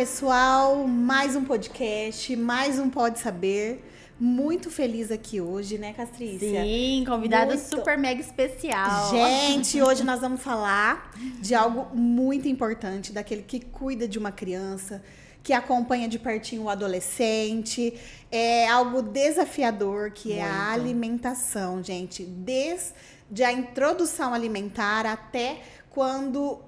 pessoal, mais um podcast, mais um Pode Saber. Muito feliz aqui hoje, né, Castrícia? Sim, convidado super mega especial. Gente, hoje nós vamos falar de algo muito importante, daquele que cuida de uma criança, que acompanha de pertinho o adolescente. É algo desafiador, que é a alimentação, gente. Desde a introdução alimentar até quando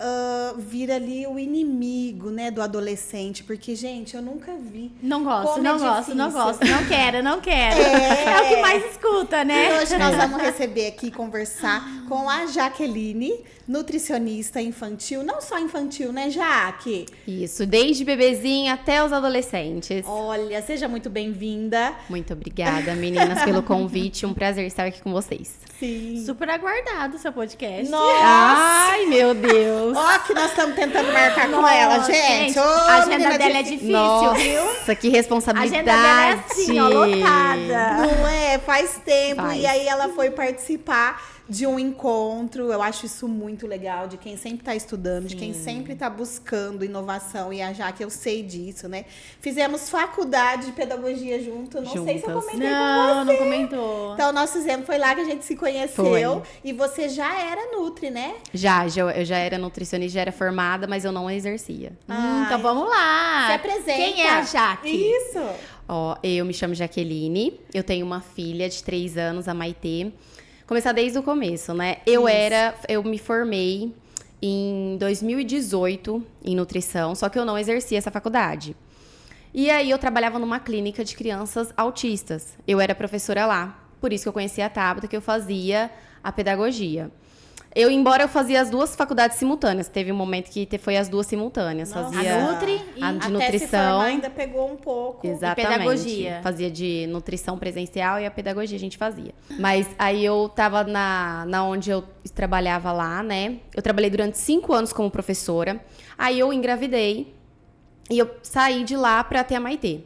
vira ali o inimigo, né, do adolescente. Porque, gente, eu nunca vi. Não gosto, como não é gosto, difícil. não gosto. Não quero. É o que mais escuta, né? E hoje nós vamos receber aqui, conversar com a Jaqueline, nutricionista infantil. Não só infantil, né, Jaque? Isso, desde bebezinho até os adolescentes. Olha, seja muito bem-vinda. Muito obrigada, meninas, pelo convite. Um prazer estar aqui com vocês. Sim. Super aguardado o seu podcast. Nossa! Ai, meu Deus! Ó, que nós estamos tentando marcar com ela, gente. Ô, a agenda menina dela é difícil, viu? Nossa, que A responsabilidade! agenda dela é assim, ó, lotada. Não é? Faz tempo. Faz. E aí ela foi participar de um encontro. Eu acho isso muito legal, de quem sempre está estudando, de quem sempre está buscando inovação. E a Jaque, eu sei disso, né? Fizemos faculdade de pedagogia junto. Não sei se eu Juntas. comentei com Não, você. não comentou. Então, nós fizemos, foi lá que a gente se conheceu. Foi. E você já era Nutri, né? Eu já era nutricionista, já era formada, mas eu não exercia. Então vamos lá. Se apresenta. Quem é a Jaque? Isso. Ó, eu me chamo Jaqueline, eu tenho uma filha de 3 anos, a Maitê. Começar desde o começo, né? Eu me formei em 2018 em nutrição, só que eu não exercia essa faculdade. E aí eu trabalhava numa clínica de crianças autistas. Eu era professora lá, por isso que eu conhecia a Tabata, que eu fazia a pedagogia. Embora eu fazia as duas faculdades simultâneas, teve um momento que foi as duas simultâneas. Nossa. Fazia A Nutri e a de Até se nutrição. formar, ainda pegou um pouco. Exatamente. pedagogia. Fazia de nutrição presencial e a pedagogia a gente fazia. Mas aí eu tava na onde eu trabalhava lá, né? Eu trabalhei durante 5 anos como professora. Aí eu engravidei e eu saí de lá pra ter a Maitê.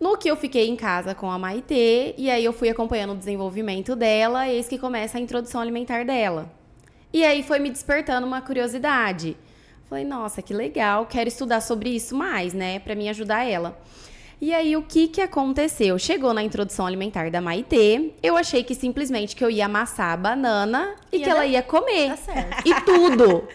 No que eu fiquei em casa com a Maitê, e aí eu fui acompanhando o desenvolvimento dela, eis que começa a introdução alimentar dela. E aí foi me despertando uma curiosidade. Falei, nossa, que legal, quero estudar sobre isso mais, né, pra me ajudar ela. E aí, o que aconteceu? Chegou na introdução alimentar da Maitê, eu achei que simplesmente que eu ia amassar a banana e que ela ia comer. Tá certo. E tudo.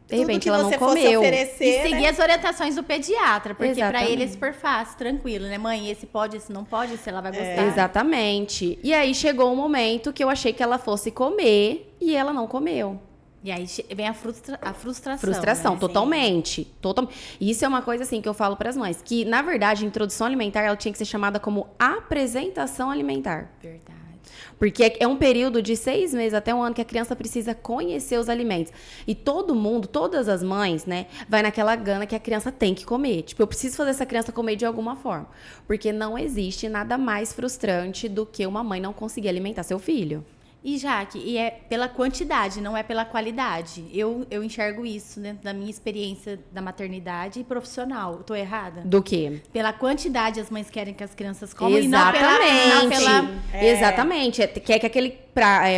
De Tudo repente, que ela você não fosse comeu. oferecer, E seguir né? as orientações do pediatra, porque pra Exatamente. ele é super fácil, tranquilo, né? Mãe, esse pode, esse não pode, se ela vai gostar. Exatamente. E aí, chegou um momento que eu achei que ela fosse comer e ela não comeu. E aí vem a frustração. Frustração, né? totalmente. E isso é uma coisa assim que eu falo para as mães, que na verdade a introdução alimentar ela tinha que ser chamada como apresentação alimentar. Verdade. Porque é um período de 6 meses até 1 ano que a criança precisa conhecer os alimentos. E todo mundo, todas as mães, né, vai naquela gana que a criança tem que comer. Tipo, eu preciso fazer essa criança comer de alguma forma. Porque não existe nada mais frustrante do que uma mãe não conseguir alimentar seu filho. E Jaque, e é pela quantidade, não é pela qualidade. Eu enxergo isso dentro da minha experiência da maternidade e profissional. Tô errada? Do quê? Pela quantidade as mães querem que as crianças comam Exatamente. e não pela... Exatamente. Quer que aquele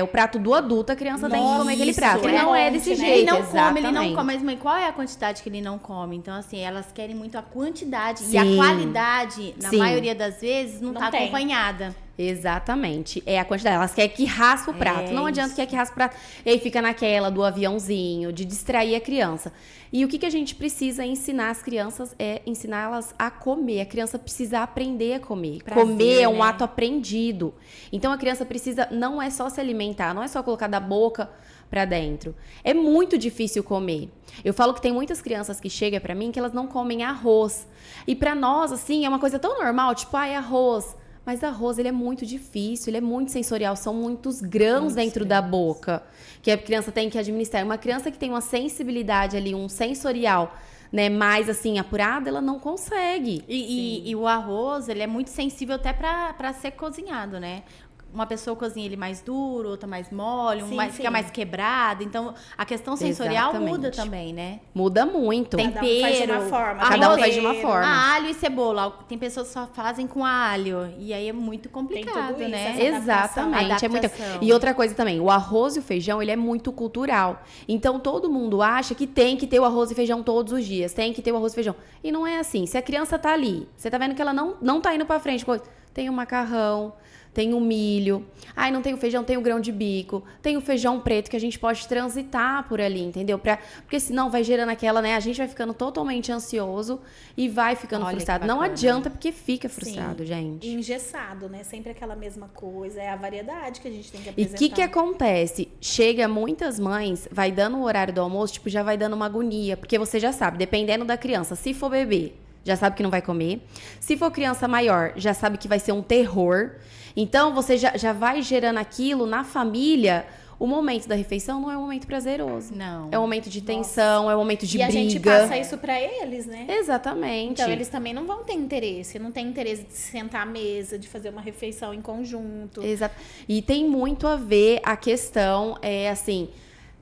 o prato do adulto, a criança tem que comer aquele Isso, prato. E não é desse jeito. Ele não come, ele não exatamente. come. Mas mãe, qual é a quantidade que ele não come? Então, assim, elas querem muito a quantidade. Sim. E a qualidade, na Sim. maioria das vezes, não tá tem. acompanhada. Exatamente. É a quantidade. Elas querem que raspa o prato. Não adianta que raspa o prato. E aí fica naquela do aviãozinho, de distrair a criança. E o que a gente precisa ensinar as crianças é ensiná-las a comer. A criança precisa aprender a comer. Prazer, comer é um né? ato aprendido. Então a criança precisa, não é só se alimentar, não é só colocar da boca pra dentro. É muito difícil comer. Eu falo que tem muitas crianças que chegam pra mim que elas não comem arroz. E pra nós, assim, é uma coisa tão normal, tipo, arroz. Mas arroz, ele é muito difícil, ele é muito sensorial, são muitos grãos dentro da boca que a criança tem que administrar. Uma criança que tem uma sensibilidade ali, um sensorial, né, mais assim, apurado, ela não consegue. E o arroz, ele é muito sensível até pra ser cozinhado, né? uma pessoa cozinha ele mais duro, outra mais mole, Sim, fica sim. mais quebrado. Então, a questão sensorial Exatamente. muda também, né? Muda muito. Cada um faz de Tempero, uma forma. Cada um faz de uma tempero. forma. Alho e cebola. Tem pessoas que só fazem com alho. E aí é muito complicado, tudo isso, né? essa Exatamente, é muito. Adaptação. E outra coisa também, o arroz e o feijão, ele é muito cultural. Então todo mundo acha que tem que ter o arroz e feijão todos os dias, tem que ter o arroz e feijão. E não é assim. Se a criança tá ali, você tá vendo que ela não tá indo pra frente, tem o macarrão, tem o milho. Ai, não tem o feijão, tem o grão de bico, tem o feijão preto que a gente pode transitar por ali, entendeu? Porque senão vai gerando aquela, né? A gente vai ficando totalmente ansioso e vai ficando Olha que frustrado. Não bacana. adianta porque fica frustrado, Sim. gente. E engessado, né? Sempre aquela mesma coisa. É a variedade que a gente tem que E o apresentar. que acontece? Chega muitas mães, vai dando o horário do almoço, tipo, já vai dando uma agonia. Porque você já sabe, dependendo da criança, se for bebê, já sabe que não vai comer. Se for criança maior, já sabe que vai ser um terror. Então, você já vai gerando aquilo na família. O momento da refeição não é um momento prazeroso. Não. É um momento de tensão, é um momento de E briga. a gente passa isso pra eles, né? Exatamente. Então, eles também não vão ter interesse. Não tem interesse de sentar à mesa, de fazer uma refeição em conjunto. Exato. E tem muito a ver a questão, assim,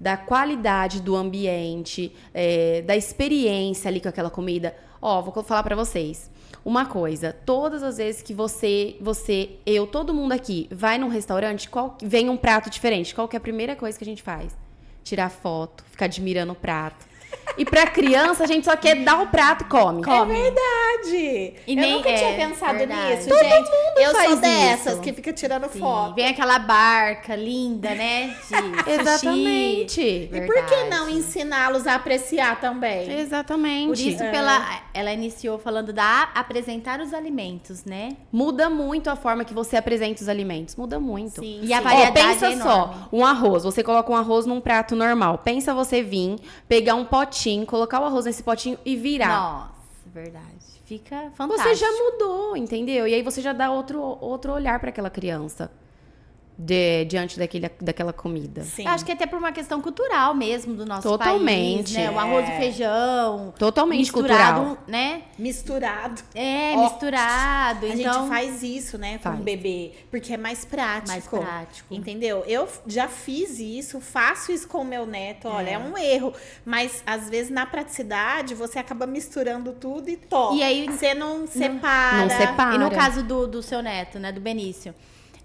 da qualidade do ambiente, da experiência ali com aquela comida. Ó, vou falar pra vocês. Uma coisa, todas as vezes que eu, todo mundo aqui vai num restaurante, vem um prato diferente, qual que é a primeira coisa que a gente faz? Tirar foto, ficar admirando o prato. E pra criança, a gente só quer dar o prato e come. É verdade! E eu nem- nunca tinha é, pensado verdade. nisso, Todo gente. Eu faz sou dessas isso. que fica tirando Sim, foto. vem aquela barca linda, né? De sushi. Exatamente. E por que Verdade. não ensiná-los a apreciar também? Exatamente. Por isso ela iniciou falando apresentar os alimentos, né? Muda muito a forma que você apresenta os alimentos. Muda muito. Sim, E a sim. variedade Pensa é enorme. só, um arroz. Você coloca um arroz num prato normal. Pensa você vir, pegar um potinho, colocar o arroz nesse potinho e virar. Nossa, verdade. Fica fantástico. Você já mudou, entendeu? E aí você já dá outro olhar para aquela criança diante daquela comida. Sim. Eu acho que até por uma questão cultural mesmo do nosso Totalmente. país, né? O arroz e feijão. Totalmente misturado, cultural. né? Misturado. É, misturado. A Então, gente faz isso, né, com o Faz. bebê, porque é mais prático. Mais prático. Entendeu? Eu já fiz isso, faço isso com o meu neto. Olha, é um erro. Mas, às vezes, na praticidade, você acaba misturando tudo e toca. E aí, você não separa. não separa. E no caso do seu neto, né, do Benício,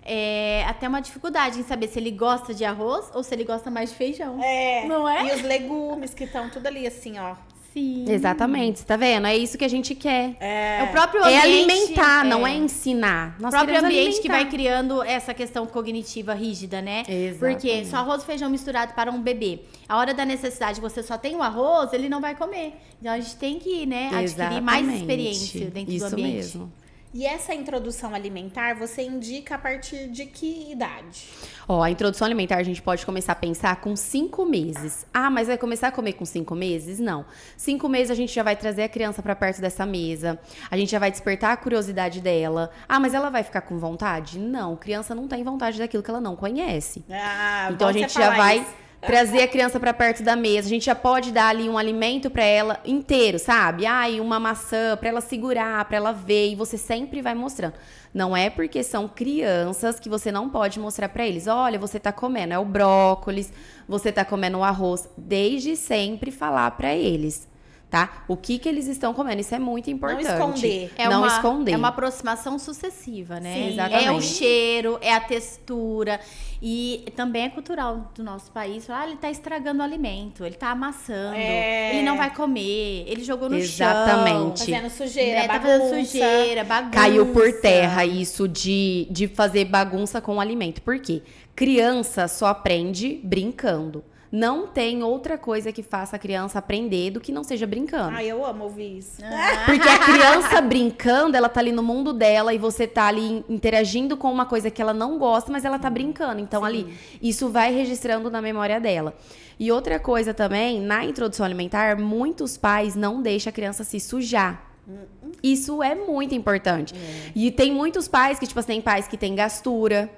é até uma dificuldade em saber se ele gosta de arroz ou se ele gosta mais de feijão. É. Não é? E os legumes que estão tudo ali, assim, ó. Sim. Exatamente, você tá vendo? É isso que a gente quer. É o próprio É ambiente. alimentar, não é ensinar. O Nós próprio queremos ambiente que vai alimentar. criando essa questão cognitiva rígida, né? Exatamente. Porque só arroz e feijão misturado para um bebê. A hora da necessidade, você só tem o arroz, ele não vai comer. Então a gente tem que, né, adquirir mais Exatamente. experiência dentro Isso do ambiente. mesmo. E essa introdução alimentar, você indica a partir de que idade? Ó, a introdução alimentar a gente pode começar a pensar com 5 meses. Ah, mas vai começar a comer com 5 meses? Não. 5 meses a gente já vai trazer a criança pra perto dessa mesa. A gente já vai despertar a curiosidade dela. Ah, mas ela vai ficar com vontade? Não, criança não tem vontade daquilo que ela não conhece. Ah, Então a bom você gente já falar vai isso. trazer a criança pra perto da mesa. A gente já pode dar ali um alimento pra ela inteiro, sabe? Ai, uma maçã pra ela segurar, pra ela ver, e você sempre vai mostrando. Não é porque são crianças que você não pode mostrar pra eles. Olha, você tá comendo o brócolis, você tá comendo o arroz. Desde sempre falar pra eles, tá? O que eles estão comendo, isso é muito importante. esconder. Não esconder. É uma aproximação sucessiva, né? Sim, É o exatamente. cheiro, é a textura. E também é cultural do nosso país. Ah, ele tá estragando o alimento, ele tá amassando, ele não vai comer, ele jogou no Exatamente. chão. Fazendo sujeira, Né? Tá bagunça. fazendo sujeira, bagunça. Caiu por terra isso de fazer bagunça com o alimento. Por quê? Criança só aprende brincando. Não tem outra coisa que faça a criança aprender do que não seja brincando. Ai, eu amo ouvir isso. Porque a criança brincando, ela tá ali no mundo dela e você tá ali interagindo com uma coisa que ela não gosta, mas ela tá brincando. Então, ali, isso vai registrando na memória dela. E outra coisa também, na introdução alimentar, muitos pais não deixam a criança se sujar. Isso é muito importante. E tem muitos pais que, tipo assim, tem pais que têm gastura.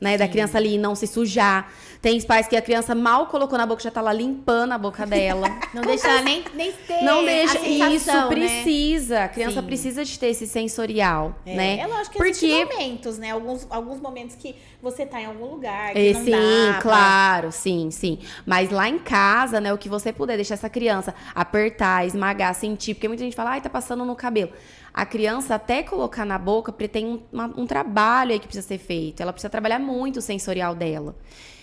né? Da criança ali não se sujar. Tem pais que a criança mal colocou na boca, já tá lá limpando a boca dela. Não deixa ela nem ter Não deixa. a sensação, Isso né? precisa. A criança Sim. precisa de ter esse sensorial, né? É lógico que existem momentos, né? Alguns momentos que você tá em algum lugar, que não Sim, dá pra- claro, sim. Mas lá em casa, né, o que você puder, deixar essa criança apertar, esmagar, sentir. Porque muita gente fala, ai, tá passando no cabelo. A criança, até colocar na boca, tem um trabalho aí que precisa ser feito. Ela precisa trabalhar muito o sensorial dela.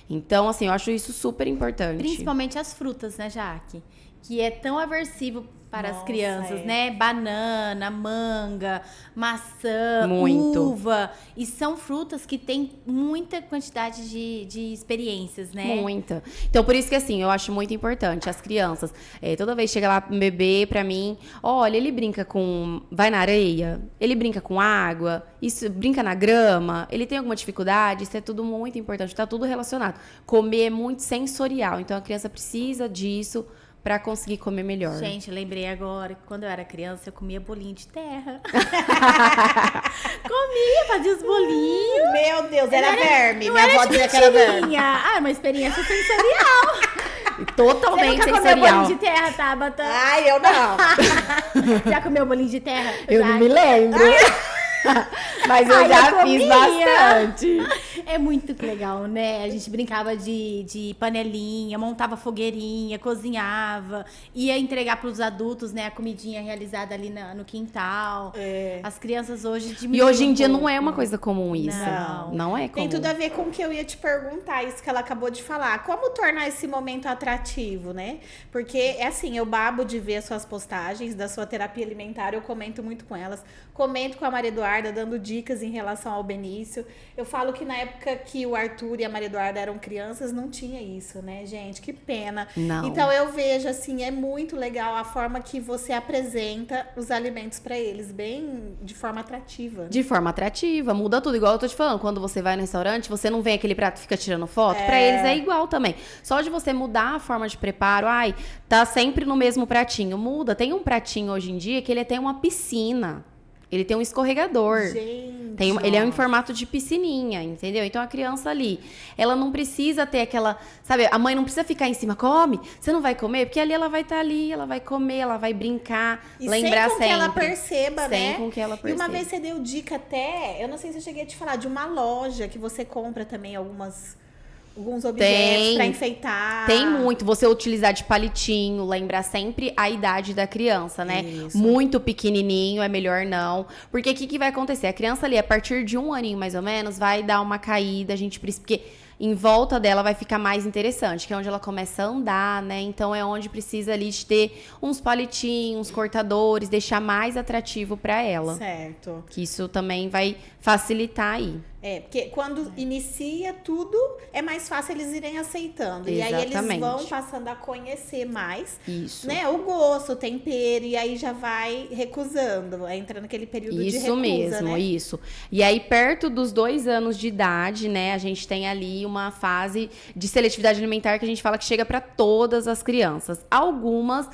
Então, assim, eu acho isso super importante. Principalmente as frutas, né, Jaque? Que é tão aversivo para as Nossa, crianças, é. né? Banana, manga, maçã, Muito. uva. E são frutas que têm muita quantidade de experiências, né? Muita. Então, por isso que, assim, eu acho muito importante as crianças. Toda vez que chega lá um bebê, pra mim, olha, ele brinca com... Vai na areia, ele brinca com água, isso brinca na grama, ele tem alguma dificuldade, isso é tudo muito importante, tá tudo relacionado. Comer é muito sensorial, então a criança precisa disso pra conseguir comer melhor. Gente, lembrei agora que quando eu era criança, eu comia bolinho de terra. Comia, fazia os bolinhos. Meu Deus, era verme. Não Minha era avó de dizia que era verme. mentirinha. Ah, uma experiência sensorial. Totalmente Você nunca comeu sensorial. bolinho de terra, Tabata? Ai, eu não. Já comeu bolinho de terra? Eu não me lembro. Mas eu Ai, já eu fiz comia. bastante. É muito legal, né? A gente brincava de panelinha, montava fogueirinha, cozinhava, ia entregar para os adultos, né, a comidinha realizada ali no quintal. É. As crianças hoje E diminuem hoje em dia não é pouco. uma coisa comum isso. Não. Não é comum. Tem tudo a ver com o que eu ia te perguntar, isso que ela acabou de falar. Como tornar esse momento atrativo, né? Porque, é assim, eu babo de ver as suas postagens da sua terapia alimentar, eu comento muito com elas. Comento com a Maria Eduarda, dando dicas em relação ao Benício. Eu falo que na época que o Arthur e a Maria Eduarda eram crianças, não tinha isso, né, gente? Que pena. Não. Então, eu vejo, assim, é muito legal a forma que você apresenta os alimentos para eles, bem de forma atrativa. De forma atrativa, muda tudo. Igual eu tô te falando, quando você vai no restaurante, você não vem aquele prato e fica tirando foto. Pra eles é igual também. Só de você mudar a forma de preparo, ai, tá sempre no mesmo pratinho. Muda. Tem um pratinho hoje em dia que ele tem uma piscina. Ele tem um escorregador. Gente, Ele é em formato de piscininha, entendeu? Então a criança ali, ela não precisa ter aquela, sabe? A mãe não precisa ficar em cima, come, você não vai comer, porque ali ela vai estar ali, ela vai comer, ela vai brincar, e lembrar sem com sempre. que ela perceba, Sem né? com que ela E perceba. uma vez você deu dica até, eu não sei se eu cheguei a te falar, de uma loja que você compra também alguns objetos pra enfeitar. Tem muito. Você utilizar de palitinho, lembrar sempre a idade da criança, né? Isso. Muito pequenininho, é melhor não. Porque o que vai acontecer? A criança ali, a partir de 1 aninho mais ou menos, vai dar uma caída, a gente precisa... Porque em volta dela vai ficar mais interessante, que é onde ela começa a andar, né? Então é onde precisa ali de ter uns palitinhos, uns cortadores, deixar mais atrativo pra ela. Certo. Que isso também vai facilitar aí. Porque quando inicia tudo, é mais fácil eles irem aceitando. E aí eles Exatamente. vão passando a conhecer mais, Isso. né? O gosto, o tempero, e aí já vai recusando. Entra naquele período de Isso recusa, mesmo, né? isso. E aí, perto dos 2 anos de idade, né, a gente tem ali uma fase de seletividade alimentar que a gente fala que chega para todas as crianças. Algumas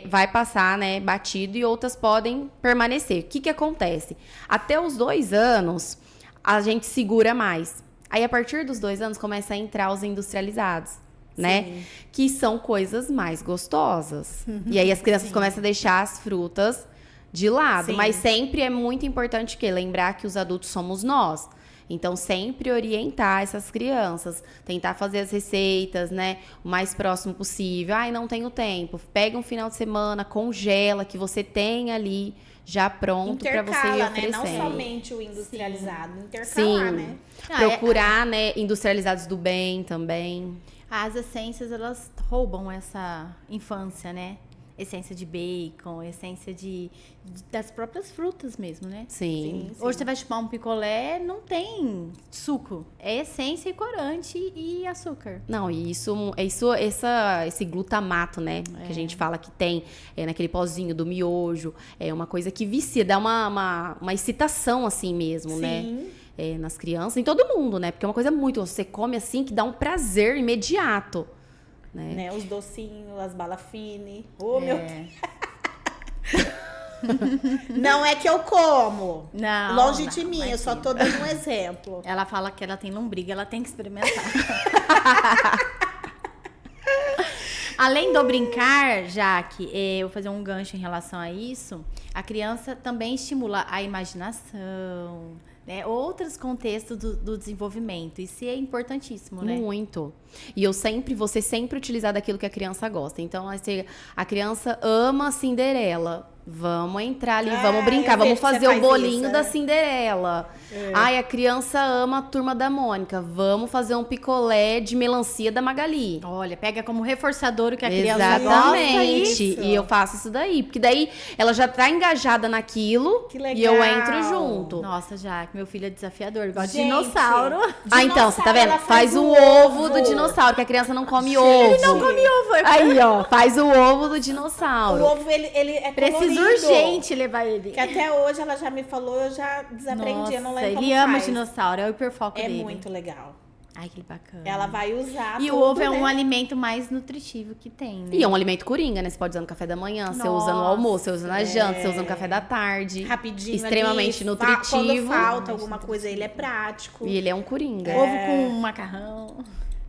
vai passar, né, batido e outras podem permanecer. O que acontece? Até os 2 anos, a gente segura mais. Aí, a partir dos 2 anos, começa a entrar os industrializados. Né? Sim. Que são coisas mais gostosas. E aí as crianças começam a deixar as frutas de lado. Sim. Mas sempre é muito importante lembrar que os adultos somos nós. Então, sempre orientar essas crianças, tentar fazer as receitas, né, o mais próximo possível. Ai, não tenho tempo. Pega um final de semana, congela, que você tem ali já pronto para você ir Intercala, né? oferecendo. Não somente o industrializado. Intercalar, Sim. né? Procurar, né, industrializados do bem também. As essências, elas roubam essa infância, né? Essência de bacon, essência das próprias frutas mesmo, né? Sim. Hoje você vai chupar um picolé, não tem suco. É essência e corante e açúcar. Não, e esse glutamato, né? Que a gente fala que tem naquele pozinho do miojo. É uma coisa que vicia, dá uma excitação assim mesmo, né? Nas crianças, em todo mundo, né? Porque é uma coisa muito... Você come assim que dá um prazer imediato. Né? Os docinhos, as balafine. Ô, meu... Não é que eu como. Não, Longe não, de mim, eu só imagina. tô dando um exemplo. Ela fala que ela tem lombriga, ela tem que experimentar. Além do brincar, Jaque, eu vou fazer um gancho em relação a isso, a criança também estimula a imaginação, né? Outros contextos do desenvolvimento. Isso é importantíssimo, né? Muito. E você sempre utilizar daquilo que a criança gosta. Então, assim, a criança ama Cinderela. Vamos entrar ali, vamos brincar, eu vamos vejo que você fazer o faz bolinho isso, da Cinderela. Ai, a criança ama a Turma da Mônica. Vamos fazer um picolé de melancia da Magali. Olha, pega como reforçador o que a criança gosta. Exatamente. isso. E eu faço isso daí. Porque daí ela já tá engajada naquilo Que e eu legal. entro junto. Nossa, Jaque, meu filho é desafiador, gosta de Gente, dinossauro. Ah, então, você tá vendo? ela Faz o ovo do dinossauro, que a criança não come ovo. Ele não come ovo. Aí, ó, faz o ovo do O dinossauro. ovo, ele é Preciso colorido. urgente levar ele. Que até hoje ela já me falou, eu já desaprendi, eu não Nossa, lembro como ele ama faz. dinossauro, é o hiperfoco É dele. muito legal. Ai, que bacana. Ela vai usar E tudo, o ovo é né? um alimento mais nutritivo que tem, né? E é um alimento coringa, né? Você pode usar no café da manhã, você usa no almoço, você usa na janta, você usa no café da tarde. Rapidinho Extremamente ali, nutritivo. Quando falta alguma coisa, ele é prático. E ele é um coringa. Ovo com macarrão.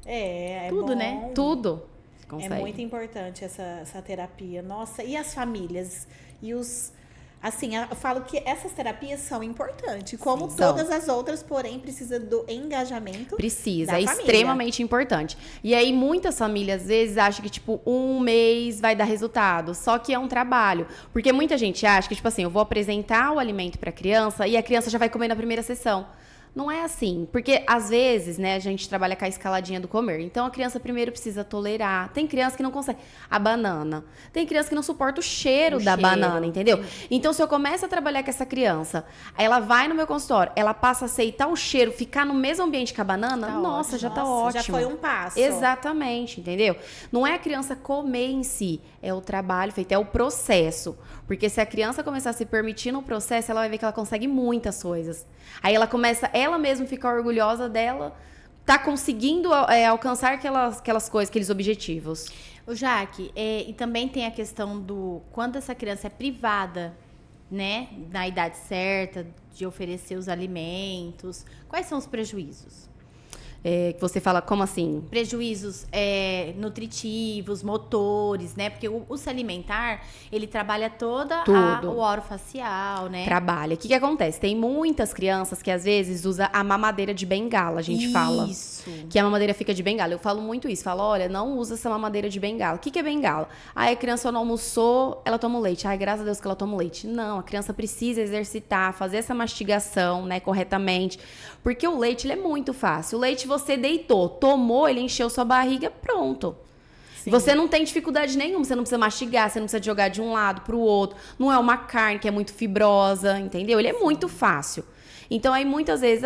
É Tudo, bom. né? Tudo. Você É consegue. muito importante essa terapia. Nossa, e as famílias? E os... Assim, eu falo que essas terapias são importantes, como Sim, todas são. as outras, porém precisa do engajamento. Precisa, da é família. extremamente importante. E aí, muitas famílias, às vezes, acham que, tipo, um mês vai dar resultado. Só que é um trabalho. Porque muita gente acha que, tipo assim, eu vou apresentar o alimento pra criança e a criança já vai comer na primeira sessão. Não é assim, porque às vezes, né, a gente trabalha com a escaladinha do comer. Então a criança primeiro precisa tolerar. Tem criança que não consegue. A banana. Tem criança que não suporta o cheiro da banana, entendeu? Então se eu começo a trabalhar com essa criança, aí ela vai no meu consultório, ela passa a aceitar o cheiro, ficar no mesmo ambiente que a banana, Tá nossa, ótimo. já tá Nossa, ótimo. já foi um passo. Exatamente, entendeu? Não é a criança comer em si, é o trabalho feito, é o processo. Porque se a criança começar a se permitir no processo, ela vai ver que ela consegue muitas coisas. Aí ela começa, ela mesma fica orgulhosa dela, tá conseguindo alcançar aquelas coisas, aqueles objetivos. O Jaque, e também tem a questão do quando essa criança é privada, né, na idade certa, de oferecer os alimentos. Quais são os prejuízos? Que você fala, como assim? Prejuízos nutritivos, motores, né? Porque o se alimentar, ele trabalha Tudo. o orofacial, né? Trabalha. O que acontece? Tem muitas crianças que às vezes usam a mamadeira de bengala, a gente fala. Isso. Que a mamadeira fica de bengala. Eu falo muito isso. Falo, olha, não usa essa mamadeira de bengala. O que é bengala? Aí a criança não almoçou, ela toma leite. Ai, graças a Deus que ela toma leite. Não, a criança precisa exercitar, fazer essa mastigação, né, corretamente. Porque o leite, ele é muito fácil. O leite você deitou, tomou, ele encheu sua barriga, pronto. Sim. Você não tem dificuldade nenhuma, você não precisa mastigar, você não precisa jogar de um lado pro outro. Não é uma carne que é muito fibrosa, entendeu? Ele é muito fácil. Então, aí, muitas vezes,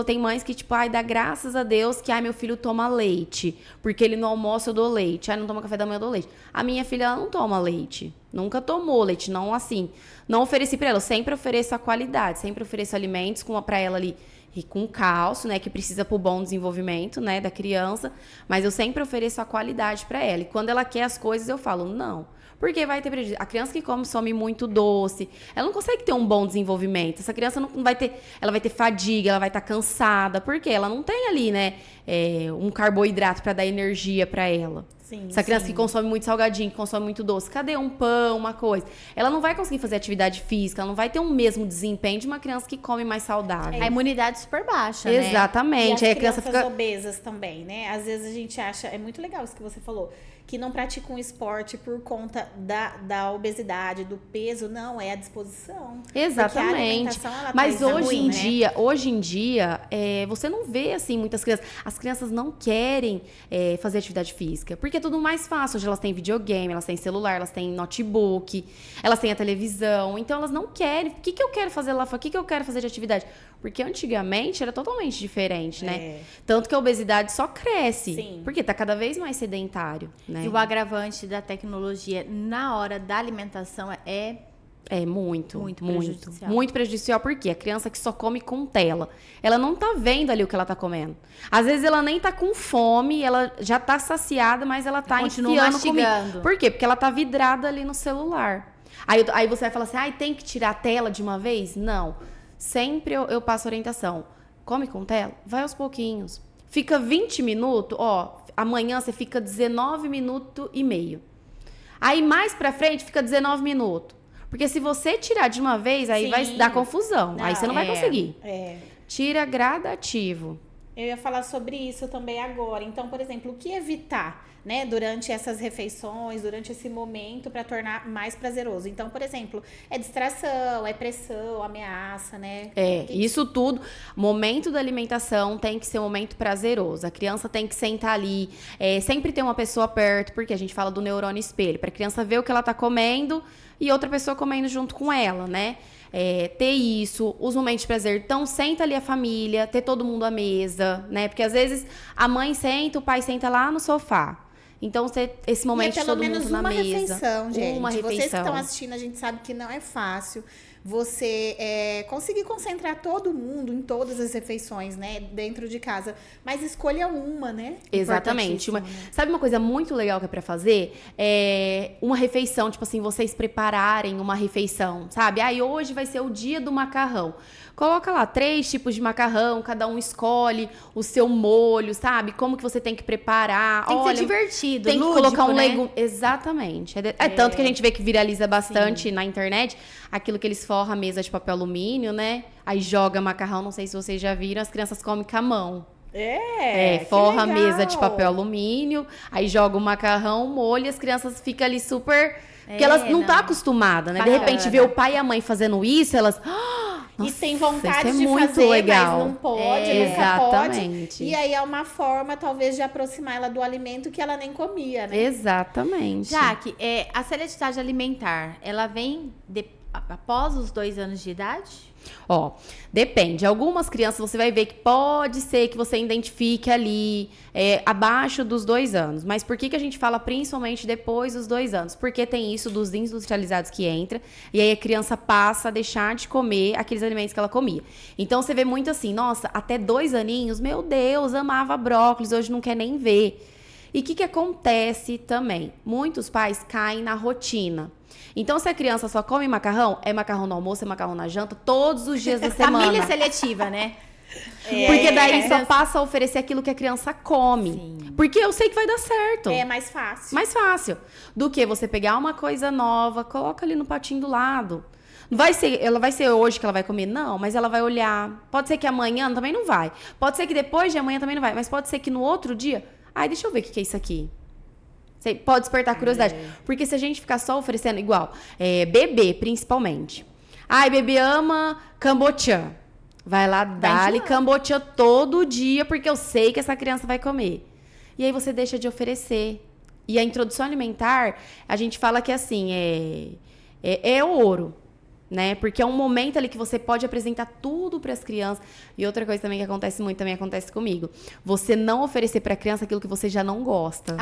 tem mães que, tipo, dá graças a Deus que, meu filho toma leite. Porque ele no almoço eu dou leite. Não toma café da manhã, eu dou leite. A minha filha, ela não toma leite. Nunca tomou leite, não assim. Não ofereci pra ela. Eu sempre ofereço a qualidade. Sempre ofereço alimentos pra ela ali, com cálcio, né, que precisa pro bom desenvolvimento, né, da criança. Mas eu sempre ofereço a qualidade pra ela. E quando ela quer as coisas, eu falo, não. Porque vai ter prejuízo. A criança que consome muito doce, ela não consegue ter um bom desenvolvimento. Essa criança não vai ter, ela vai ter fadiga, ela vai estar cansada, porque ela não tem ali, né, um carboidrato para dar energia para ela. Sim, Essa criança sim. que consome muito salgadinho, que consome muito doce, cadê um pão, uma coisa? Ela não vai conseguir fazer atividade física, ela não vai ter o mesmo desempenho de uma criança que come mais saudável. A imunidade super baixa, né? Exatamente. E Aí as a criança crianças fica obesas também, né? Às vezes a gente acha, é muito legal isso que você falou, que não pratica um esporte por conta da obesidade, do peso, não, é a disposição. Porque a Exatamente. alimentação, ela Mas traz hoje ruim, em né? dia, você não vê assim muitas crianças. As crianças não querem fazer atividade física, porque é tudo mais fácil. Hoje elas têm videogame, elas têm celular, elas têm notebook, elas têm a televisão. Então elas não querem. O que eu quero fazer lá fora? O que eu quero fazer de atividade? Porque antigamente era totalmente diferente, né? Tanto que a obesidade só cresce. Sim. Porque tá cada vez mais sedentário, né? E o agravante da tecnologia na hora da alimentação é Muito Muito prejudicial. Muito prejudicial, porque a criança que só come com tela, ela não tá vendo ali o que ela tá comendo. Às vezes ela nem tá com fome, ela já tá saciada, mas ela tá Continua enfiando mastigando. comida. Por quê? Porque ela tá vidrada ali no celular. Aí você vai falar assim, tem que tirar a tela de uma vez? Não. Sempre eu passo orientação. Come com tela? Vai aos pouquinhos. Fica 20 minutos, amanhã você fica 19 minutos e meio. Aí mais pra frente fica 19 minutos. Porque se você tirar de uma vez, aí vai dar confusão. Aí você não vai conseguir. Tira gradativo. Eu ia falar sobre isso também agora. Então, por exemplo, o que evitar, né, durante essas refeições, durante esse momento, para tornar mais prazeroso? Então, por exemplo, é distração, é pressão, ameaça, né? Isso tudo. Momento da alimentação tem que ser um momento prazeroso. A criança tem que sentar ali, sempre ter uma pessoa perto, porque a gente fala do neurônio espelho, para a criança ver o que ela tá comendo e outra pessoa comendo junto com ela, né? Ter isso, os momentos de prazer. Então, senta ali a família, ter todo mundo à mesa, né? Porque às vezes a mãe senta, o pai senta lá no sofá. Então, esse momento de todo mundo na mesa. Refeição, gente. Uma refeição. Vocês que estão assistindo, a gente sabe que não é fácil você conseguir concentrar todo mundo em todas as refeições, né? Dentro de casa. Mas escolha uma, né? Exatamente. Sabe uma coisa muito legal que é pra fazer? Uma refeição, tipo assim, vocês prepararem uma refeição, sabe? Hoje vai ser o dia do macarrão. Coloca lá 3 tipos de macarrão, cada um escolhe o seu molho, sabe? Como que você tem que preparar. Tem que ser divertido, tem lúdico, que colocar um né? legume. Exatamente. Tanto que a gente vê que viraliza bastante na internet, aquilo que eles forram a mesa de papel alumínio, né? Aí joga macarrão, não sei se vocês já viram, as crianças comem com a mão. Forra a mesa de papel alumínio, aí joga o macarrão, o molho, e as crianças ficam ali super... Porque elas não estão acostumadas, né? Bacana. De repente, vê o pai e a mãe fazendo isso, elas... Nossa, e tem vontade de muito fazer, legal. mas não pode, Exatamente. E aí é uma forma, talvez, de aproximar ela do alimento que ela nem comia, né? Exatamente. Jaque, a seletividade alimentar, ela vem após os 2 anos de idade? Depende. Algumas crianças você vai ver que pode ser que você identifique ali abaixo dos 2 anos. Mas por que a gente fala principalmente depois dos 2 anos? Porque tem isso dos industrializados que entra e aí a criança passa a deixar de comer aqueles alimentos que ela comia. Então você vê muito assim, nossa, até 2 aninhos, meu Deus, amava brócolis, hoje não quer nem ver. E o que acontece também? Muitos pais caem na rotina. Então, se a criança só come macarrão, é macarrão no almoço, é macarrão na janta, todos os dias da semana. Família seletiva, né? Porque daí só passa a oferecer aquilo que a criança come. Sim. Porque eu sei que vai dar certo. É mais fácil. Mais fácil. Do que você pegar uma coisa nova, coloca ali no patinho do lado. Ela vai ser hoje que ela vai comer? Não, mas ela vai olhar. Pode ser que amanhã também não vai. Pode ser que depois de amanhã também não vai. Mas pode ser que no outro dia... deixa eu ver o que é isso aqui. Você pode despertar curiosidade. Porque se a gente ficar só oferecendo igual, bebê, principalmente. Bebê ama cambotiã. Vai lá, dá-lhe cambotiã todo dia, porque eu sei que essa criança vai comer. E aí você deixa de oferecer. E a introdução alimentar, a gente fala que assim, é ouro. Né? Porque é um momento ali que você pode apresentar tudo para as crianças. E outra coisa também que acontece muito, também acontece comigo. Você não oferecer para a criança aquilo que você já não gosta.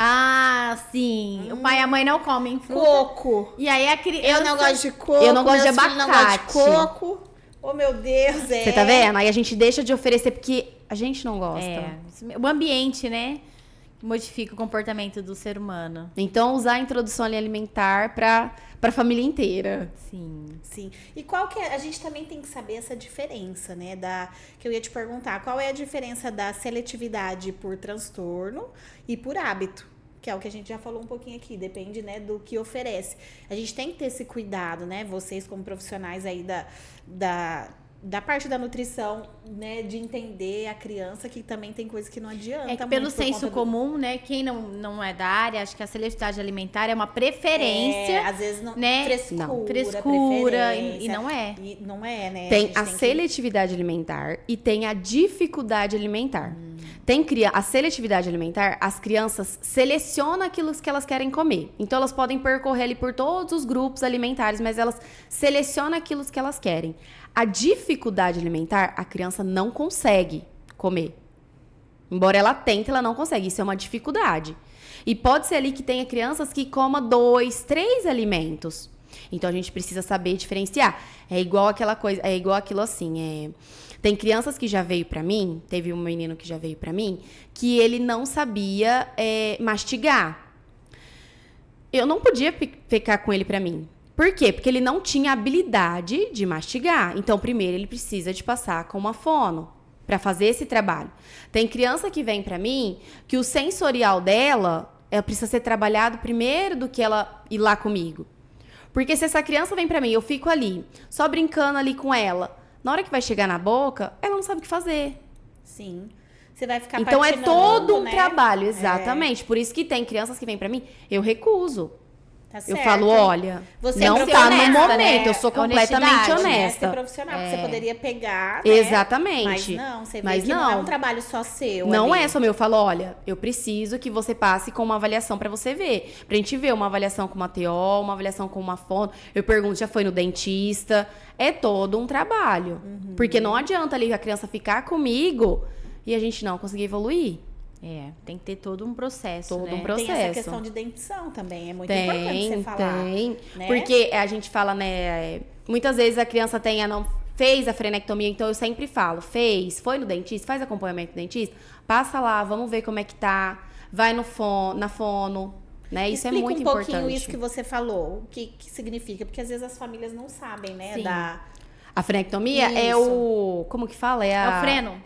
Sim. O pai e a mãe não comem fruta. Coco. E aí a criança... Eu não gosto de coco. Eu não gosto de abacate. Não gosto de coco. Oh, meu Deus, Você tá vendo? Aí a gente deixa de oferecer porque a gente não gosta. O ambiente, né? Modifica o comportamento do ser humano. Então, usar a introdução alimentar para a família inteira. Sim. E qual que é? A gente também tem que saber essa diferença, né? Que eu ia te perguntar. Qual é a diferença da seletividade por transtorno e por hábito? Que é o que a gente já falou um pouquinho aqui. Depende, né, do que oferece. A gente tem que ter esse cuidado, né? Vocês como profissionais aí da parte da nutrição, né, de entender a criança que também tem coisa que não adianta. Que pelo senso comum, né, quem não é da área, acho que a seletividade alimentar é uma preferência. Às vezes não, né? Frescura e não é. E não é, né? Tem a seletividade alimentar e tem a dificuldade alimentar. A seletividade alimentar, as crianças selecionam aquilo que elas querem comer. Então, elas podem percorrer ali por todos os grupos alimentares, mas elas selecionam aquilo que elas querem. A dificuldade alimentar, a criança não consegue comer. Embora ela tente, ela não consegue. Isso é uma dificuldade. E pode ser ali que tenha crianças que coma 2, 3 alimentos. Então, a gente precisa saber diferenciar. É igual aquela coisa, é igual aquilo assim, Tem crianças que já veio pra mim, teve um menino que já veio pra mim, que ele não sabia mastigar. Eu não podia ficar com ele pra mim. Por quê? Porque ele não tinha habilidade de mastigar. Então, primeiro, ele precisa de passar com uma fono para fazer esse trabalho. Tem criança que vem para mim que o sensorial dela precisa ser trabalhado primeiro do que ela ir lá comigo. Porque se essa criança vem para mim, eu fico ali, só brincando ali com ela, na hora que vai chegar na boca, ela não sabe o que fazer. Sim. Você vai ficar Então, é patinando, todo um né? trabalho, exatamente. Por isso que tem crianças que vêm para mim, eu recuso. Tá Eu certo. falo, olha, Você não é tá no honesta, momento, né? eu sou completamente Honestidade, Ser honesta. profissional, porque você poderia pegar, né? Exatamente. Mas não, você vê Mas que não é não. um trabalho só seu. Não ali. é só meu, eu falo, olha, eu preciso que você passe com uma avaliação pra você ver. Pra gente ver uma avaliação com uma TO, uma avaliação com uma fono. Eu pergunto, já foi no dentista? É todo um trabalho. Porque não adianta ali a criança ficar comigo e a gente não conseguir evoluir. Tem que ter todo um processo, Todo né? um processo. Tem essa questão de dentição também, é muito importante você falar. Tem. né? Porque a gente fala, né? Muitas vezes a criança não fez a frenectomia, então eu sempre falo, foi no dentista, faz acompanhamento do dentista, passa lá, vamos ver como é que tá, vai na fono, né? Isso Explica é muito um pouquinho importante. isso que você falou, o que significa, porque às vezes as famílias não sabem, né? Sim. A frenectomia é Isso. o... Como que fala? É o freno?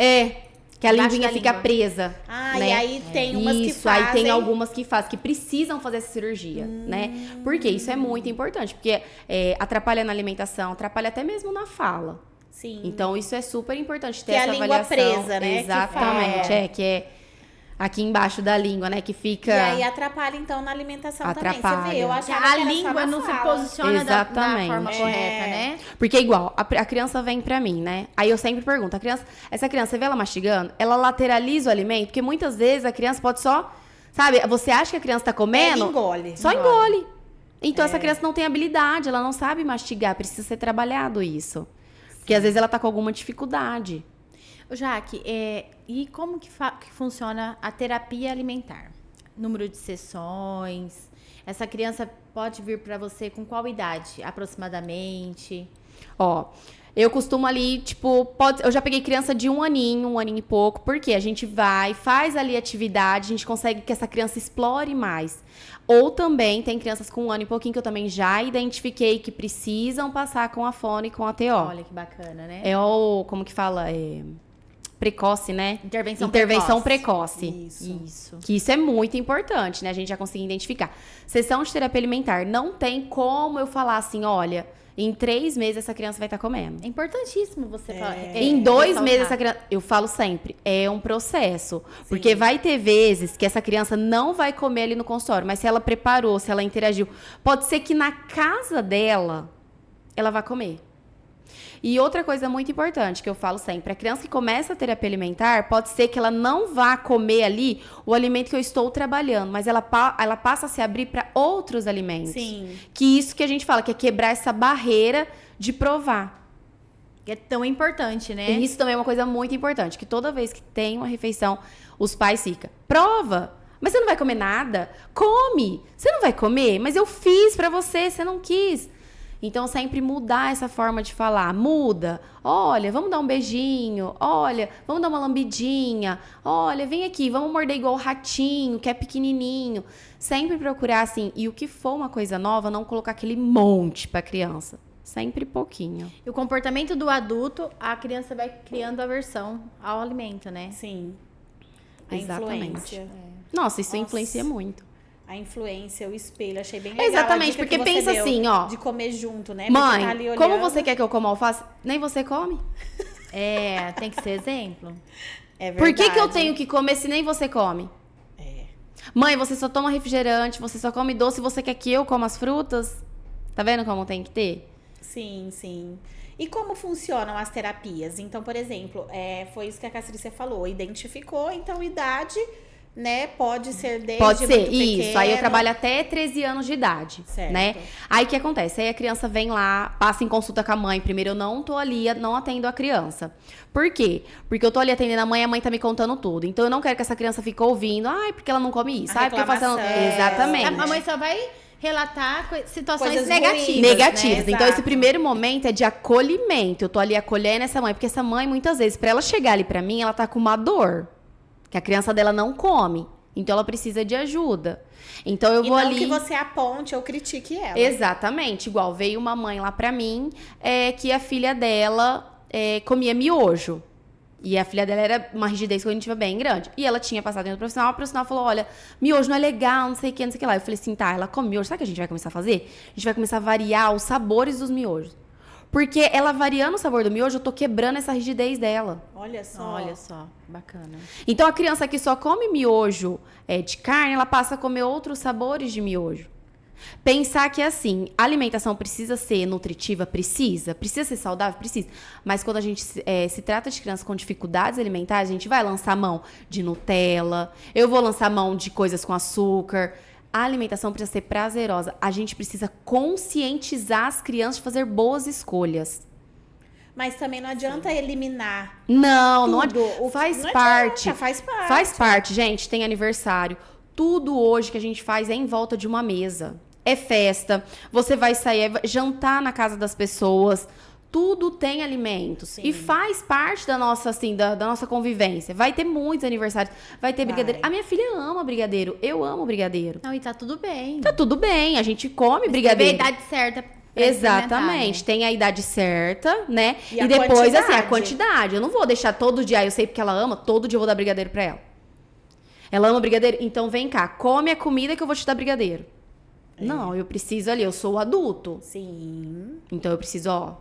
Que a Embaixo linguinha da fica língua. presa. Ah, né? e aí tem umas que Isso, fazem. aí tem algumas que fazem, que precisam fazer essa cirurgia, né? Porque isso é muito importante, porque atrapalha na alimentação, atrapalha até mesmo na fala. Sim. Então, isso é super importante ter Que é a essa língua avaliação. presa, né, que Exatamente, fala. que é aqui embaixo da língua, né? Que fica... E aí atrapalha, então, na alimentação também. Você Atrapalha. vê, eu Que achava a que era só língua na não se fala. posiciona da Exatamente. forma correta, né? Porque é igual, a criança vem pra mim, né? Aí eu sempre pergunto, essa criança, você vê ela mastigando? Ela lateraliza o alimento? Porque muitas vezes a criança pode só... Sabe, você acha que a criança tá comendo? Engole. Só engole. Então, essa criança não tem habilidade, ela não sabe mastigar, precisa ser trabalhado isso. Porque às vezes ela tá com alguma dificuldade. Ô, Jaque, e como que funciona a terapia alimentar? Número de sessões? Essa criança pode vir para você com qual idade, aproximadamente? Ó, eu costumo ali, tipo, eu já peguei criança de um aninho e pouco, porque a gente vai, faz ali atividade, a gente consegue que essa criança explore mais. Ou também tem crianças com um ano e pouquinho que eu também já identifiquei que precisam passar com a fono e com a TO. Olha que bacana, né? Como que fala? Precoce, né? Intervenção precoce. Isso. Que isso é muito importante, né? A gente já conseguiu identificar. Sessão de terapia alimentar. Não tem como eu falar assim, olha, em 3 meses essa criança vai estar comendo. É importantíssimo você falar. Em 2 ressaltar. meses essa criança... Eu falo sempre, é um processo. Porque vai ter vezes que essa criança não vai comer ali no consultório. Mas se ela preparou, se ela interagiu, pode ser que na casa dela, ela vá comer. E outra coisa muito importante que eu falo sempre, a criança que começa a terapia alimentar, pode ser que ela não vá comer ali o alimento que eu estou trabalhando, mas ela passa a se abrir para outros alimentos. Sim. Que isso que a gente fala, que é quebrar essa barreira de provar. Que é tão importante, né? E isso também é uma coisa muito importante, que toda vez que tem uma refeição, os pais ficam, prova! Mas você não vai comer nada? Come! Você não vai comer? Mas eu fiz pra você, você não quis. Então, sempre mudar essa forma de falar. Muda. Olha, vamos dar um beijinho. Olha, vamos dar uma lambidinha. Olha, vem aqui, vamos morder igual o ratinho, que é pequenininho. Sempre procurar assim. E o que for uma coisa nova, não colocar aquele monte pra criança. Sempre pouquinho. E o comportamento do adulto, a criança vai criando aversão ao alimento, né? Sim. A Exatamente. influência. Nossa, isso Nossa. influencia muito. A influência, o espelho, achei bem legal. Exatamente, a dica porque que você pensa deu assim, ó. De comer junto, né? Mãe, Porque tá ali como olhando. você quer que eu coma alface? Nem você come. Tem que ser exemplo. É Por verdade. que eu tenho que comer se nem você come? Mãe, você só toma refrigerante, você só come doce, você quer que eu coma as frutas? Tá vendo como tem que ter? Sim, sim. E como funcionam as terapias? Então, por exemplo, foi isso que a Castrícia falou. Identificou, então, idade, né? Pode ser desde Pode ser, muito isso. pequeno. Aí eu trabalho até 13 anos de idade, Certo. né? Aí o que acontece? Aí a criança vem lá, passa em consulta com a mãe. Primeiro eu não tô ali, não atendo a criança. Por quê? Porque eu tô ali atendendo a mãe tá me contando tudo. Então eu não quero que essa criança fique ouvindo, porque ela não come isso. A Porque eu faço... reclamação. Exatamente. A mãe só vai relatar situações Coisas negativas. ruins. Negativas. né? Então, esse Exato. primeiro momento é de acolhimento. Eu tô ali acolhendo essa mãe, porque essa mãe, muitas vezes, pra ela chegar ali pra mim, ela tá com uma dor. Que a criança dela não come. Então, ela precisa de ajuda. Então, eu vou não ali... que você aponte ou critique ela. Exatamente. Igual, veio uma mãe lá pra mim, que a filha dela comia miojo. E a filha dela era uma rigidez cognitiva bem grande. E ela tinha passado dentro do profissional, a profissional falou, olha, miojo não é legal, não sei o que, não sei o que lá. Eu falei assim, tá, ela come miojo, sabe o que a gente vai começar a fazer? A gente vai começar a variar os sabores dos miojos. Porque ela variando o sabor do miojo, eu tô quebrando essa rigidez dela. Olha só. Olha só, bacana. Então, a criança que só come miojo de carne, ela passa a comer outros sabores de miojo. Pensar que, assim, a alimentação precisa ser nutritiva? Precisa. Precisa ser saudável? Precisa. Mas quando a gente se trata de crianças com dificuldades alimentares, a gente vai lançar mão de Nutella, eu vou lançar mão de coisas com açúcar. A alimentação precisa ser prazerosa. A gente precisa conscientizar as crianças de fazer boas escolhas. Mas também não adianta eliminar Não tudo. faz Não parte. adianta, faz parte. Faz parte, gente. Tem aniversário. Tudo hoje que a gente faz é em volta de uma mesa. É festa. Você vai sair, jantar na casa das pessoas. Tudo tem alimentos. Sim. E faz parte da nossa, assim, da nossa convivência. Vai ter muitos aniversários. Vai ter brigadeiro. A minha filha ama brigadeiro. Eu amo brigadeiro. Não, e tá tudo bem. Tá tudo bem. A gente come brigadeiro. Tem a idade certa pra Exatamente. experimentar, né? Tem a idade certa, né? E a depois, assim, a quantidade. quantidade. Eu não vou deixar todo dia. Eu sei porque ela ama. Todo dia eu vou dar brigadeiro pra ela. Ela ama brigadeiro? Então vem cá. Come a comida que eu vou te dar brigadeiro. Não, eu preciso ali. Eu sou o adulto. Sim. Então eu preciso, ó,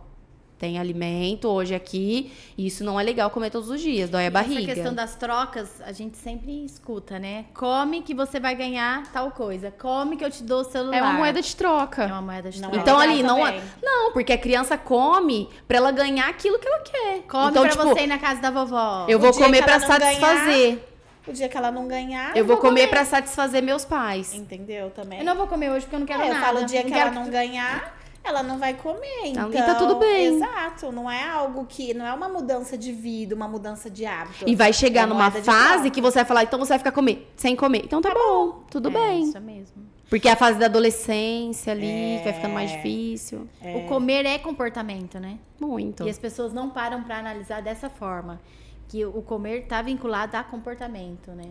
tem alimento hoje aqui, e isso não é legal comer todos os dias, dói a barriga. Essa questão das trocas, a gente sempre escuta, né? Come que você vai ganhar tal coisa. Come que eu te dou o celular. É uma moeda de troca. É uma moeda de Não troca. Então legal ali, não, também. não, porque a criança come pra ela ganhar aquilo que ela quer. Come então, pra tipo, você ir na casa da vovó. eu O vou dia comer que pra ela não satisfazer. O dia que ela não ganhar, Eu vou comer pra satisfazer meus pais. Entendeu? Também. Eu não vou comer hoje porque eu não quero eu nada. falo o dia que quero ela não ganhar, ela não vai comer. Então, E tá tudo bem. Exato. Não é algo que. Não é uma mudança de vida, uma mudança de hábito. E vai chegar É numa moeda de fase troca. que você vai falar, então você vai ficar sem comer. Então tá bom, tudo bem. Isso é mesmo. Porque é a fase da adolescência ali, que vai ficando mais difícil. O comer é comportamento, né? Muito. E as pessoas não param pra analisar dessa forma. Que o comer tá vinculado a comportamento, né?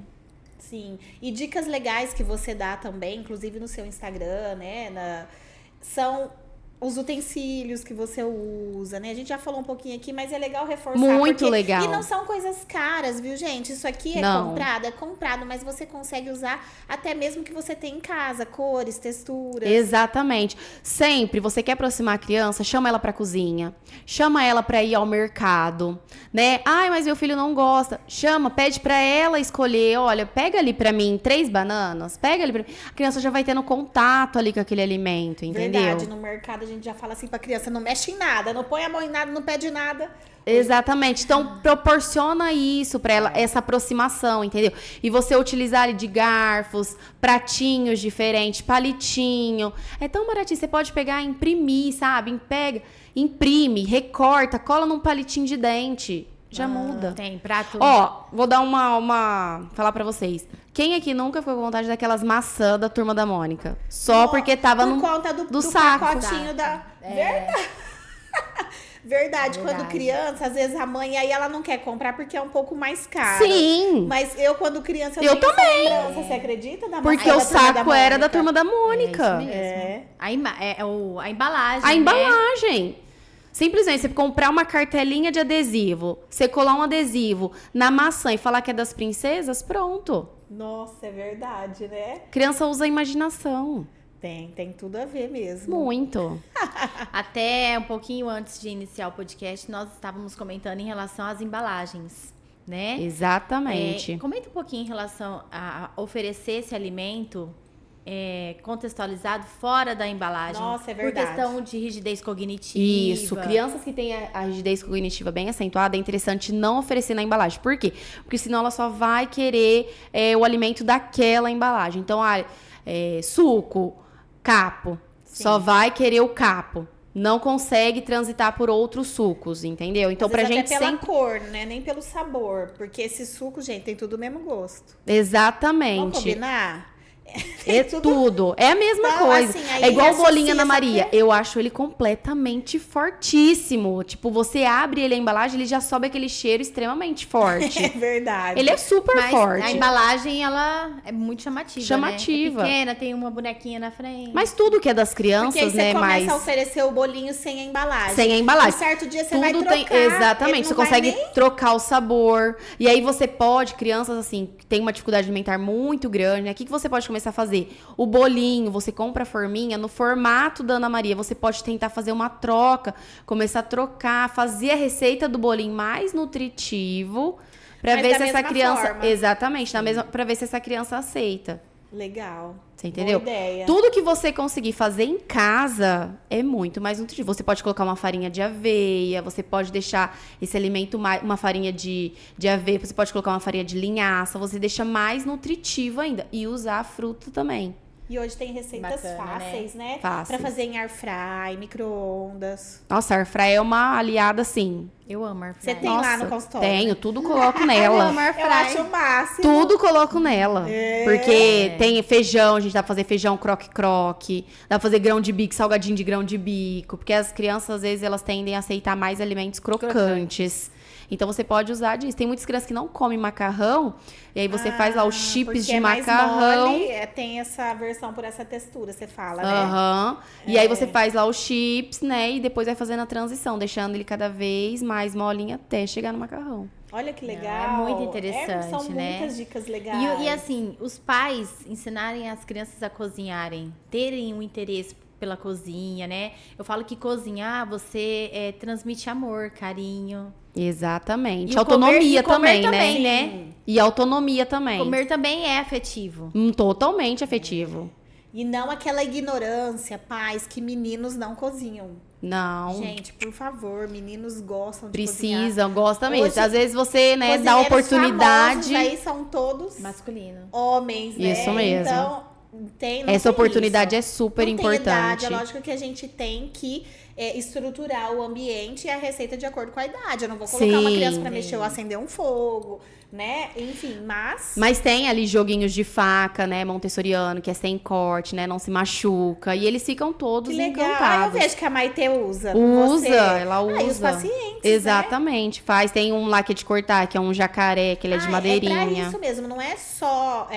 Sim. E dicas legais que você dá também, inclusive no seu Instagram, né? São os utensílios que você usa, né? A gente já falou um pouquinho aqui, mas é legal reforçar. Muito porque... legal. E não são coisas caras, viu, gente? Isso aqui é Não. comprado, mas você consegue usar até mesmo que você tem em casa, cores, texturas. Exatamente. Sempre você quer aproximar a criança, chama ela pra cozinha, chama ela pra ir ao mercado, né? Ai, mas meu filho não gosta. Chama, pede pra ela escolher, olha, pega ali pra mim 3 bananas, pega ali pra mim. A criança já vai tendo contato ali com aquele alimento, entendeu? Verdade, no mercado a gente já fala assim pra criança, não mexe em nada, não põe a mão em nada, não pede nada. Exatamente. Então, proporciona isso pra ela, essa aproximação, entendeu? E você utilizar ali de garfos, pratinhos diferentes, palitinho. É tão baratinho. Você pode pegar e imprimir, sabe? Imprime, recorta, cola num palitinho de dente. Já muda. Tem prato. Ó, vou dar falar pra vocês. Quem aqui nunca ficou com vontade daquelas maçãs da Turma da Mônica? Só porque tava Por no conta do saco. pacotinho da... Verdade. Verdade, quando criança, às vezes a mãe aí ela não quer comprar porque é um pouco mais caro. Sim. Mas eu, quando criança, Eu tenho essa também. lembrança, você acredita? Da Porque maçã o da Turma saco era da Mônica? Turma da É isso Mônica. mesmo. É. A embalagem. A né? embalagem. Simplesmente, você comprar uma cartelinha de adesivo, você colar um adesivo na maçã e falar que é das princesas, pronto. Nossa, é verdade, né? Criança usa a imaginação. Tem tudo a ver mesmo. Muito. Até um pouquinho antes de iniciar o podcast, nós estávamos comentando em relação às embalagens, né? Exatamente. Comenta um pouquinho em relação a oferecer esse alimento contextualizado fora da embalagem. Nossa, é Por verdade. questão de rigidez cognitiva. Isso, crianças que têm a rigidez cognitiva bem acentuada, é interessante não oferecer na embalagem. Por quê? Porque senão ela só vai querer o alimento daquela embalagem. Então, suco, capo, só vai querer o capo. Não consegue transitar por outros sucos, entendeu? Então, Às pra vezes gente até pela sempre... cor, né? Nem pelo sabor. Porque esse suco, gente, tem tudo o mesmo gosto. Vamos Exatamente. combinar? É tudo. É a mesma Então, coisa. assim, aí É igual o associa bolinho Ana essa Maria. coisa. Eu acho ele completamente fortíssimo. Tipo, você abre ele a embalagem, ele já sobe aquele cheiro extremamente forte. É verdade. Ele é super Mas forte. a embalagem, ela é muito chamativa, Chamativa. né? É pequena, tem uma bonequinha na frente. Mas tudo que é das Porque aí crianças, você né? começa Mais a oferecer o bolinho sem a embalagem. sem a embalagem. Um certo dia você Tudo vai tem, trocar. ele exatamente, não você vai consegue nem- trocar o sabor. E aí você pode, crianças assim, que tem uma dificuldade alimentar muito grande, né? O que você pode começar a fazer? O bolinho, você compra a forminha no formato da Ana Maria, você pode tentar fazer uma troca, começar a trocar, fazer a receita do bolinho mais nutritivo, pra Mas ver da se essa mesma criança, forma. exatamente, na mesma, para ver se essa criança aceita. Legal. Você entendeu? Boa ideia. Tudo que você conseguir fazer em casa é muito mais nutritivo. Você pode colocar uma farinha de aveia, você pode deixar esse alimento mais, uma farinha de aveia, você pode colocar uma farinha de linhaça, você deixa mais nutritivo ainda. E usar a fruta também. E hoje tem receitas Bacana, fáceis, né? Fáceis. Pra fazer em air fry, micro-ondas. Nossa, a airfryer é uma aliada, assim. Eu amo air Você fryer. tem lá Nossa, no consultório? Tenho, tudo coloco Eu nela. amo air Eu fryer. acho o máximo. Tudo coloco nela. É. Porque tem feijão, a gente dá pra fazer feijão croque-croque. Dá pra fazer grão de bico, salgadinho de grão de bico. Porque as crianças, às vezes, elas tendem a aceitar mais alimentos crocantes. Então, você pode usar disso. Tem muitas crianças que não comem macarrão. E aí, você faz lá os chips porque de é mais macarrão. mole, tem essa versão por essa textura, você fala, né? Aham. E aí, você faz lá os chips, né? E depois vai fazendo a transição. Deixando ele cada vez mais molinho até chegar no macarrão. Olha que legal. É muito interessante, são né? muitas dicas legais. E assim, os pais ensinarem as crianças a cozinharem, terem um interesse pela cozinha, né? Eu falo que cozinhar, você transmite amor, carinho. Exatamente. E o Autonomia comer também, também, né? né? E autonomia também. Comer também é afetivo. Totalmente afetivo. E não aquela ignorância, pais, que meninos não cozinham. Não. Gente, por favor, meninos gostam de cozinhar. Precisam, gosta mesmo. Hoje, Às vezes você, né, dá Cozinheiros oportunidade. famosos aí são todos Masculino. homens, né? Isso mesmo. Então, não Essa tem oportunidade isso. é super Não tem importante. idade, é lógico que a gente tem que estruturar o ambiente e a receita de acordo com a idade. Eu não vou colocar uma Sim. criança pra mexer ou acender um fogo, né? Enfim, Mas tem ali joguinhos de faca, né, montessoriano, que é sem corte, né, não se machuca. E eles ficam todos que legal. Ah, eu encantados. vejo que a Maite usa. com Usa, você. ela usa. E os pacientes, Exatamente. Faz. Tem um lá que é de cortar, que é um jacaré, que ele é de É madeirinha. pra isso mesmo, não é só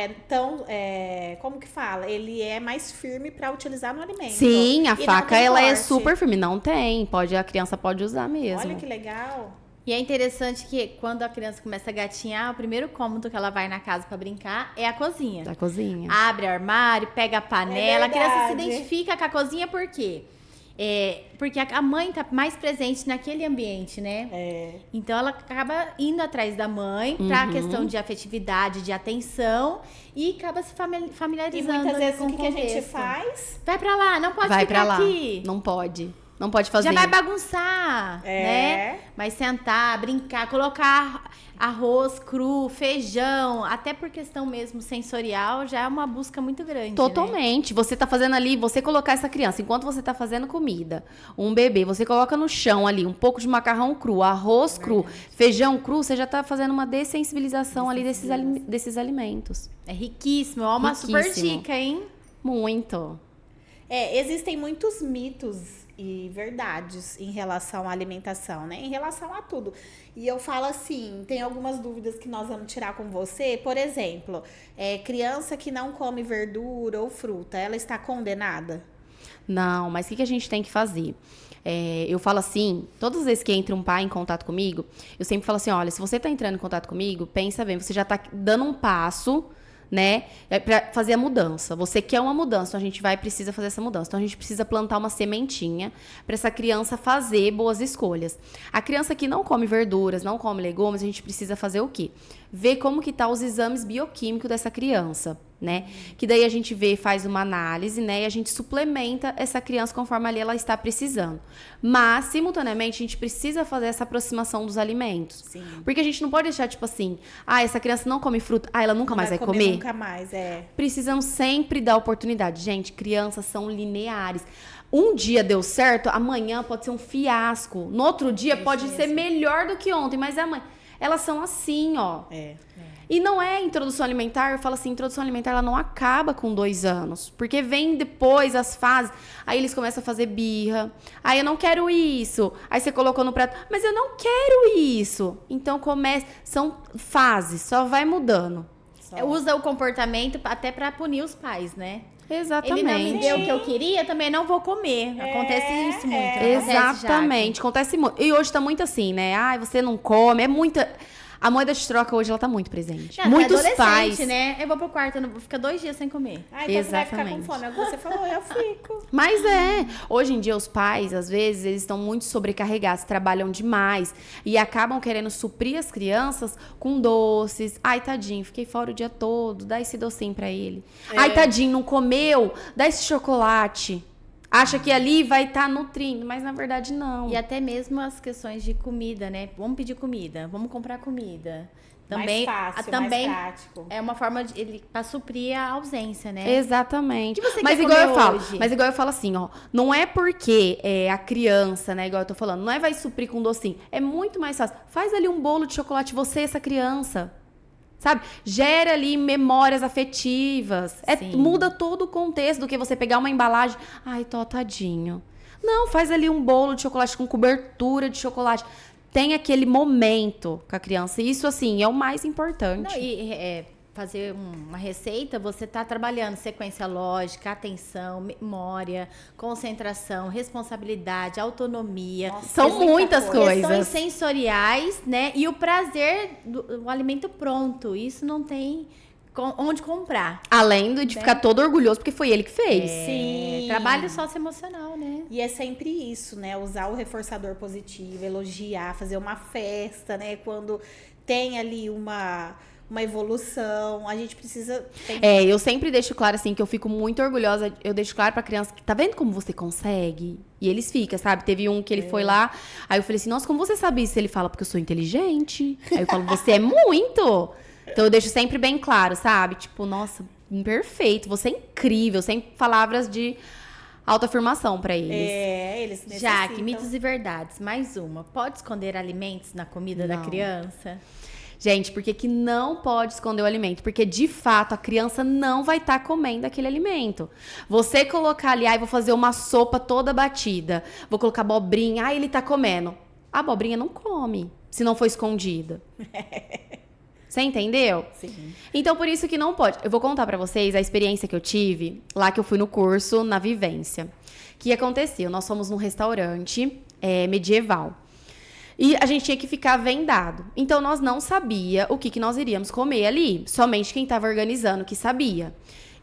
como que fala? Ele é mais firme pra utilizar no alimento. Sim, a E não faca tem ela é corte. super firme. Não tem. A criança pode usar mesmo. Olha que legal. E é interessante que quando a criança começa a gatinhar, o primeiro cômodo que ela vai na casa pra brincar é a cozinha. Da cozinha. Abre armário, pega a panela. É A criança se verdade. identifica com a cozinha por quê? Porque a mãe tá mais presente naquele ambiente, né? É. Então ela acaba indo atrás da mãe pra questão de afetividade, de atenção e acaba se E familiarizando muitas ali vezes com o que a gente contexto. faz? Vai pra lá, não pode Vai ficar pra lá. aqui. Não pode. Não pode fazer. Já vai bagunçar, É. né? Mas sentar, brincar, colocar arroz cru, feijão, até por questão mesmo sensorial, já é uma busca muito grande, né? Totalmente. Você tá fazendo ali, você colocar essa criança, enquanto você tá fazendo comida, um bebê, você coloca no chão ali um pouco de macarrão cru, arroz cru, feijão cru, você já tá fazendo uma dessensibilização ali desses alimentos. É riquíssimo, é uma super Riquíssimo. dica, hein? Muito. Existem muitos mitos e verdades em relação à alimentação, né? Em relação a tudo. E eu falo assim, tem algumas dúvidas que nós vamos tirar com você. Por exemplo, criança que não come verdura ou fruta, ela está condenada? Não, mas o que a gente tem que fazer? Eu falo assim, todas as vezes que entra um pai em contato comigo, eu sempre falo assim, olha, se você tá entrando em contato comigo, pensa bem, você já tá dando um passo, né, para fazer a mudança. Você quer uma mudança, então a gente precisa fazer essa mudança. Então a gente precisa plantar uma sementinha para essa criança fazer boas escolhas. A criança que não come verduras, não come legumes, a gente precisa fazer o quê? Ver como que tá os exames bioquímicos dessa criança, né? Que daí a gente faz uma análise, né? E a gente suplementa essa criança conforme ali ela está precisando. Mas, simultaneamente, a gente precisa fazer essa aproximação dos alimentos. Sim. Porque a gente não pode deixar, tipo assim, essa criança não come fruta, ela nunca mais vai comer. Nunca mais, Precisamos sempre dar oportunidade. Gente, crianças são lineares. Um dia deu certo, amanhã pode ser um fiasco. No outro dia pode ser melhor do que ontem, mas amanhã... elas são assim, ó. É. E não é introdução alimentar, eu falo assim, introdução alimentar ela não acaba com 2 anos. Porque vem depois as fases, aí eles começam a fazer birra. Aí eu não quero isso. Aí você colocou no prato, mas eu não quero isso. Então são fases, só vai mudando. Usa o comportamento até pra punir os pais, né? Exatamente. Ele não me deu o que eu queria, também não vou comer. Acontece isso muito. Exatamente, acontece muito. E hoje tá muito assim, né? Ai, você não come, é muita... A moeda de troca hoje, ela tá muito presente. Muitos pais... né? Eu vou pro quarto, eu vou ficar 2 dias sem comer. Ah, então você vai ficar com fome. Você falou, eu fico. Mas hoje em dia os pais, às vezes, eles estão muito sobrecarregados, trabalham demais e acabam querendo suprir as crianças com doces. Ai, tadinho, fiquei fora o dia todo, dá esse docinho pra ele. Ai, tadinho, não comeu, dá esse chocolate. Acha que ali vai estar nutrindo, mas na verdade não. E até mesmo as questões de comida, né? Vamos pedir comida, vamos comprar comida. Também, mais fácil, também mais prático. é uma forma para suprir a ausência, né? Exatamente. O que você mas quer igual comer eu falo, hoje? mas igual eu falo assim, ó, não é porque a criança, né, igual eu tô falando, não é vai suprir com docinho, é muito mais fácil. Faz ali um bolo de chocolate você e essa criança. Sabe? Gera ali memórias afetivas. Muda todo o contexto do que você pegar uma embalagem. Ai, tadinho. Não, faz ali um bolo de chocolate com cobertura de chocolate. Tem aquele momento com a criança. Isso, assim, é o mais importante. Não, fazer uma receita, você tá trabalhando sequência lógica, atenção, memória, concentração, responsabilidade, autonomia. Nossa, são muitas coisas. Questões sensoriais, né? E o prazer do alimento pronto. Isso não tem onde comprar. Além de ficar todo orgulhoso, porque foi ele que fez. Sim. Trabalho socioemocional, né? E é sempre isso, né? Usar o reforçador positivo, elogiar, fazer uma festa, né? Quando tem ali uma evolução, a gente precisa... Eu sempre deixo claro, assim, que eu fico muito orgulhosa, eu deixo claro pra criança que tá vendo como você consegue? E eles ficam, sabe? Teve um que ele foi lá, aí eu falei assim, nossa, como você sabe isso? Ele fala, porque eu sou inteligente. Aí eu falo, você é muito! Então eu deixo sempre bem claro, sabe? Tipo, nossa, perfeito, você é incrível, sempre palavras de autoafirmação pra eles. Eles necessitam. Jaque, mitos e verdades, mais uma. Pode esconder alimentos na comida da criança? Gente, por que não pode esconder o alimento? Porque, de fato, a criança não vai estar comendo aquele alimento. Você colocar ali, vou fazer uma sopa toda batida, vou colocar abobrinha, ele tá comendo. A abobrinha não come, se não for escondida. Você entendeu? Sim. Então, por isso que não pode. Eu vou contar pra vocês a experiência que eu tive lá que eu fui no curso, na Vivência. O que aconteceu? Nós fomos num restaurante medieval. E a gente tinha que ficar vendado. Então, nós não sabia o que nós iríamos comer ali. Somente quem estava organizando que sabia.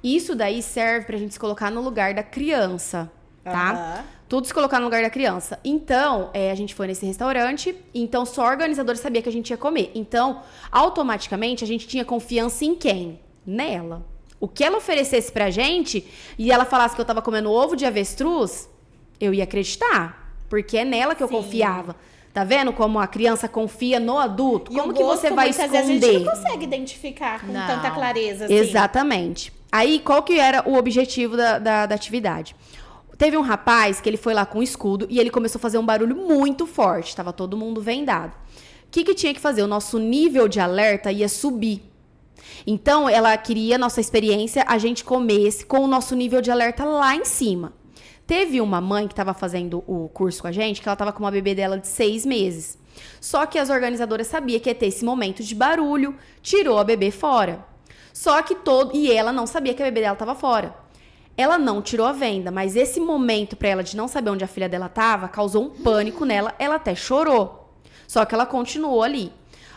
Isso daí serve pra gente se colocar no lugar da criança, tá? Tudo se colocar no lugar da criança. Então, a gente foi nesse restaurante, então só a organizadora sabia que a gente ia comer. Então, automaticamente, a gente tinha confiança em quem? Nela. O que ela oferecesse pra gente, e ela falasse que eu tava comendo ovo de avestruz, eu ia acreditar. Porque é nela que eu confiava. Tá vendo como a criança confia no adulto? Como que você vai esconder? Muitas vezes a gente não consegue identificar com tanta clareza assim. Exatamente. Aí, qual que era o objetivo da atividade? Teve um rapaz que ele foi lá com um escudo e ele começou a fazer um barulho muito forte. Tava todo mundo vendado. O que tinha que fazer? O nosso nível de alerta ia subir. Então, ela queria, nossa experiência, a gente comesse com o nosso nível de alerta lá em cima. Teve uma mãe que estava fazendo o curso com a gente, que ela estava com uma bebê dela de 6 meses. Só que as organizadoras sabiam que ia ter esse momento de barulho, tirou a bebê fora. E ela não sabia que a bebê dela estava fora. Ela não tirou a venda, mas esse momento para ela de não saber onde a filha dela estava causou um pânico nela, ela até chorou. Só que ela continuou ali.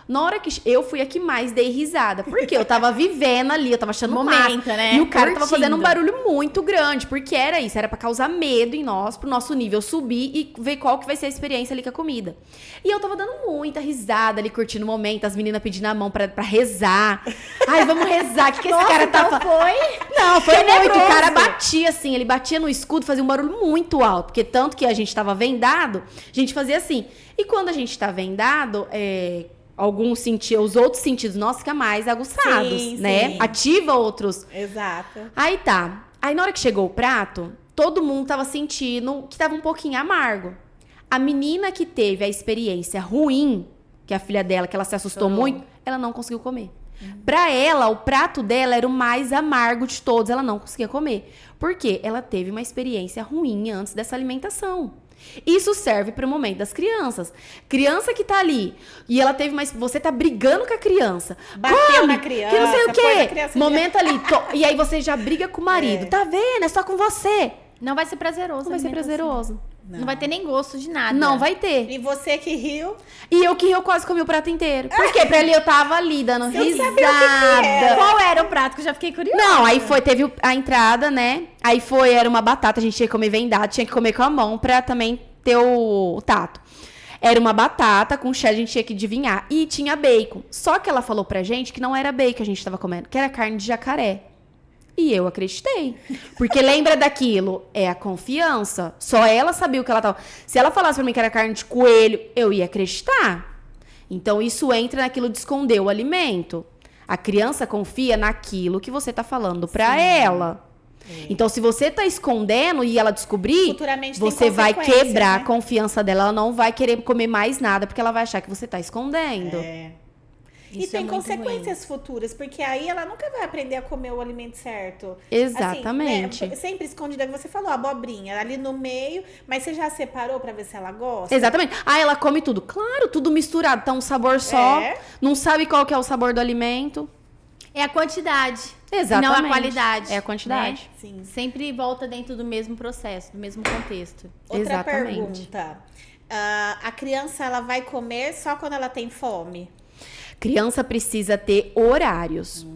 Na hora que eu fui a que mais dei risada, porque eu tava vivendo ali, eu tava achando momento, né? E o cara tava Curtindo. fazendo um barulho muito grande, porque era isso, era pra causar medo em nós, pro nosso nível subir e ver qual que vai ser a experiência ali com a comida. E eu tava dando muita risada ali, curtindo o momento, as meninas pedindo a mão pra rezar. Ai, vamos rezar, o que esse cara tá então foi? Não, foi muito, Tenebroso. o cara batia assim, ele batia no escudo, fazia um barulho muito alto, porque tanto que a gente tava vendado, a gente fazia assim. E quando a gente tá vendado, os outros sentidos nossos ficam mais aguçados, Sim, né? sim. Ativa outros. Exato. Aí tá. Aí na hora que chegou o prato, todo mundo tava sentindo que tava um pouquinho amargo. A menina que teve a experiência ruim, que é a filha dela, que ela se assustou muito, ela não conseguiu comer. Pra ela, o prato dela era o mais amargo de todos, ela não conseguia comer. Por quê? Ela teve uma experiência ruim antes dessa alimentação. Isso serve para o momento das crianças. Criança que tá ali e ela teve mais. Você tá brigando com a criança. Bateu na criança. Que não sei o quê. Momento já... ali. E aí você já briga com o marido. Tá vendo? É só com você. Não vai ser prazeroso. Não vai ser prazeroso. Não vai ter nem gosto de nada. Não vai ter. E você que riu. E eu que ri, eu quase comi o prato inteiro. Por quê? Pra ali eu tava ali dando risada. Qual era o prato? Que eu já fiquei curiosa. Não, aí teve a entrada, né? Aí era uma batata, a gente tinha que comer vendado, tinha que comer com a mão pra também ter o tato. Era uma batata com cheddar, a gente tinha que adivinhar. E tinha bacon. Só que ela falou pra gente que não era bacon que a gente tava comendo, que era carne de jacaré. E eu acreditei. Porque lembra daquilo? É a confiança. Só ela sabia o que ela tava... Se ela falasse pra mim que era carne de coelho, eu ia acreditar. Então, isso entra naquilo de esconder o alimento. A criança confia naquilo que você tá falando pra ela. Então, se você tá escondendo e ela descobrir, futuramente você vai quebrar, né, a confiança dela. Ela não vai querer comer mais nada, porque ela vai achar que você tá escondendo. E tem consequências futuras, porque aí ela nunca vai aprender a comer o alimento certo. Exatamente. Assim, né, sempre escondida, você falou, abobrinha, ali no meio, mas você já separou pra ver se ela gosta? Exatamente. Ah, ela come tudo. Claro, tudo misturado, tá um sabor só. Não sabe qual que é o sabor do alimento. É a quantidade. Exatamente. Não a qualidade. É a quantidade. Né? Sim. Sempre volta dentro do mesmo processo, do mesmo contexto. Outra pergunta. A criança, ela vai comer só quando ela tem fome? Criança precisa ter horários.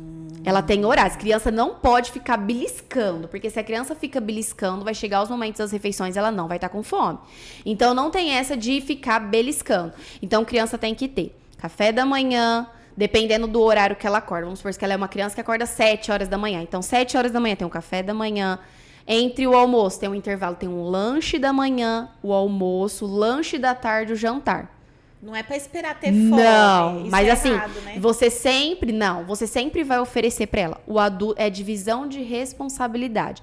Ela tem horários. Criança não pode ficar beliscando, porque se a criança fica beliscando, vai chegar os momentos das refeições, ela não vai estar com fome. Então, não tem essa de ficar beliscando. Então, criança tem que ter café da manhã, dependendo do horário que ela acorda. Vamos supor que ela é uma criança que acorda 7 horas da manhã. Então, 7 horas da manhã tem um café da manhã. Entre o almoço, tem um intervalo, tem um lanche da manhã, o almoço, o lanche da tarde, o jantar. Não é pra esperar ter fome. Não, isso mas é assim, errado, né? você sempre vai oferecer pra ela. O adulto é divisão de responsabilidade.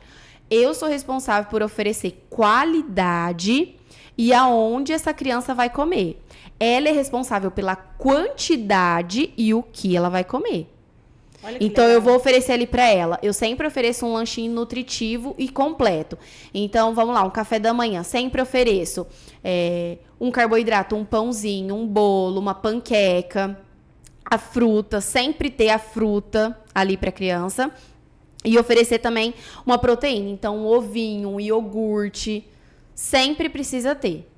Eu sou responsável por oferecer qualidade e aonde essa criança vai comer. Ela é responsável pela quantidade e o que ela vai comer. Então, eu vou oferecer ali pra ela. Eu sempre ofereço um lanchinho nutritivo e completo. Então, vamos lá, um café da manhã. Sempre ofereço um carboidrato, um pãozinho, um bolo, uma panqueca, a fruta. Sempre ter a fruta ali pra criança. E oferecer também uma proteína. Então, um ovinho, um iogurte. Sempre precisa ter.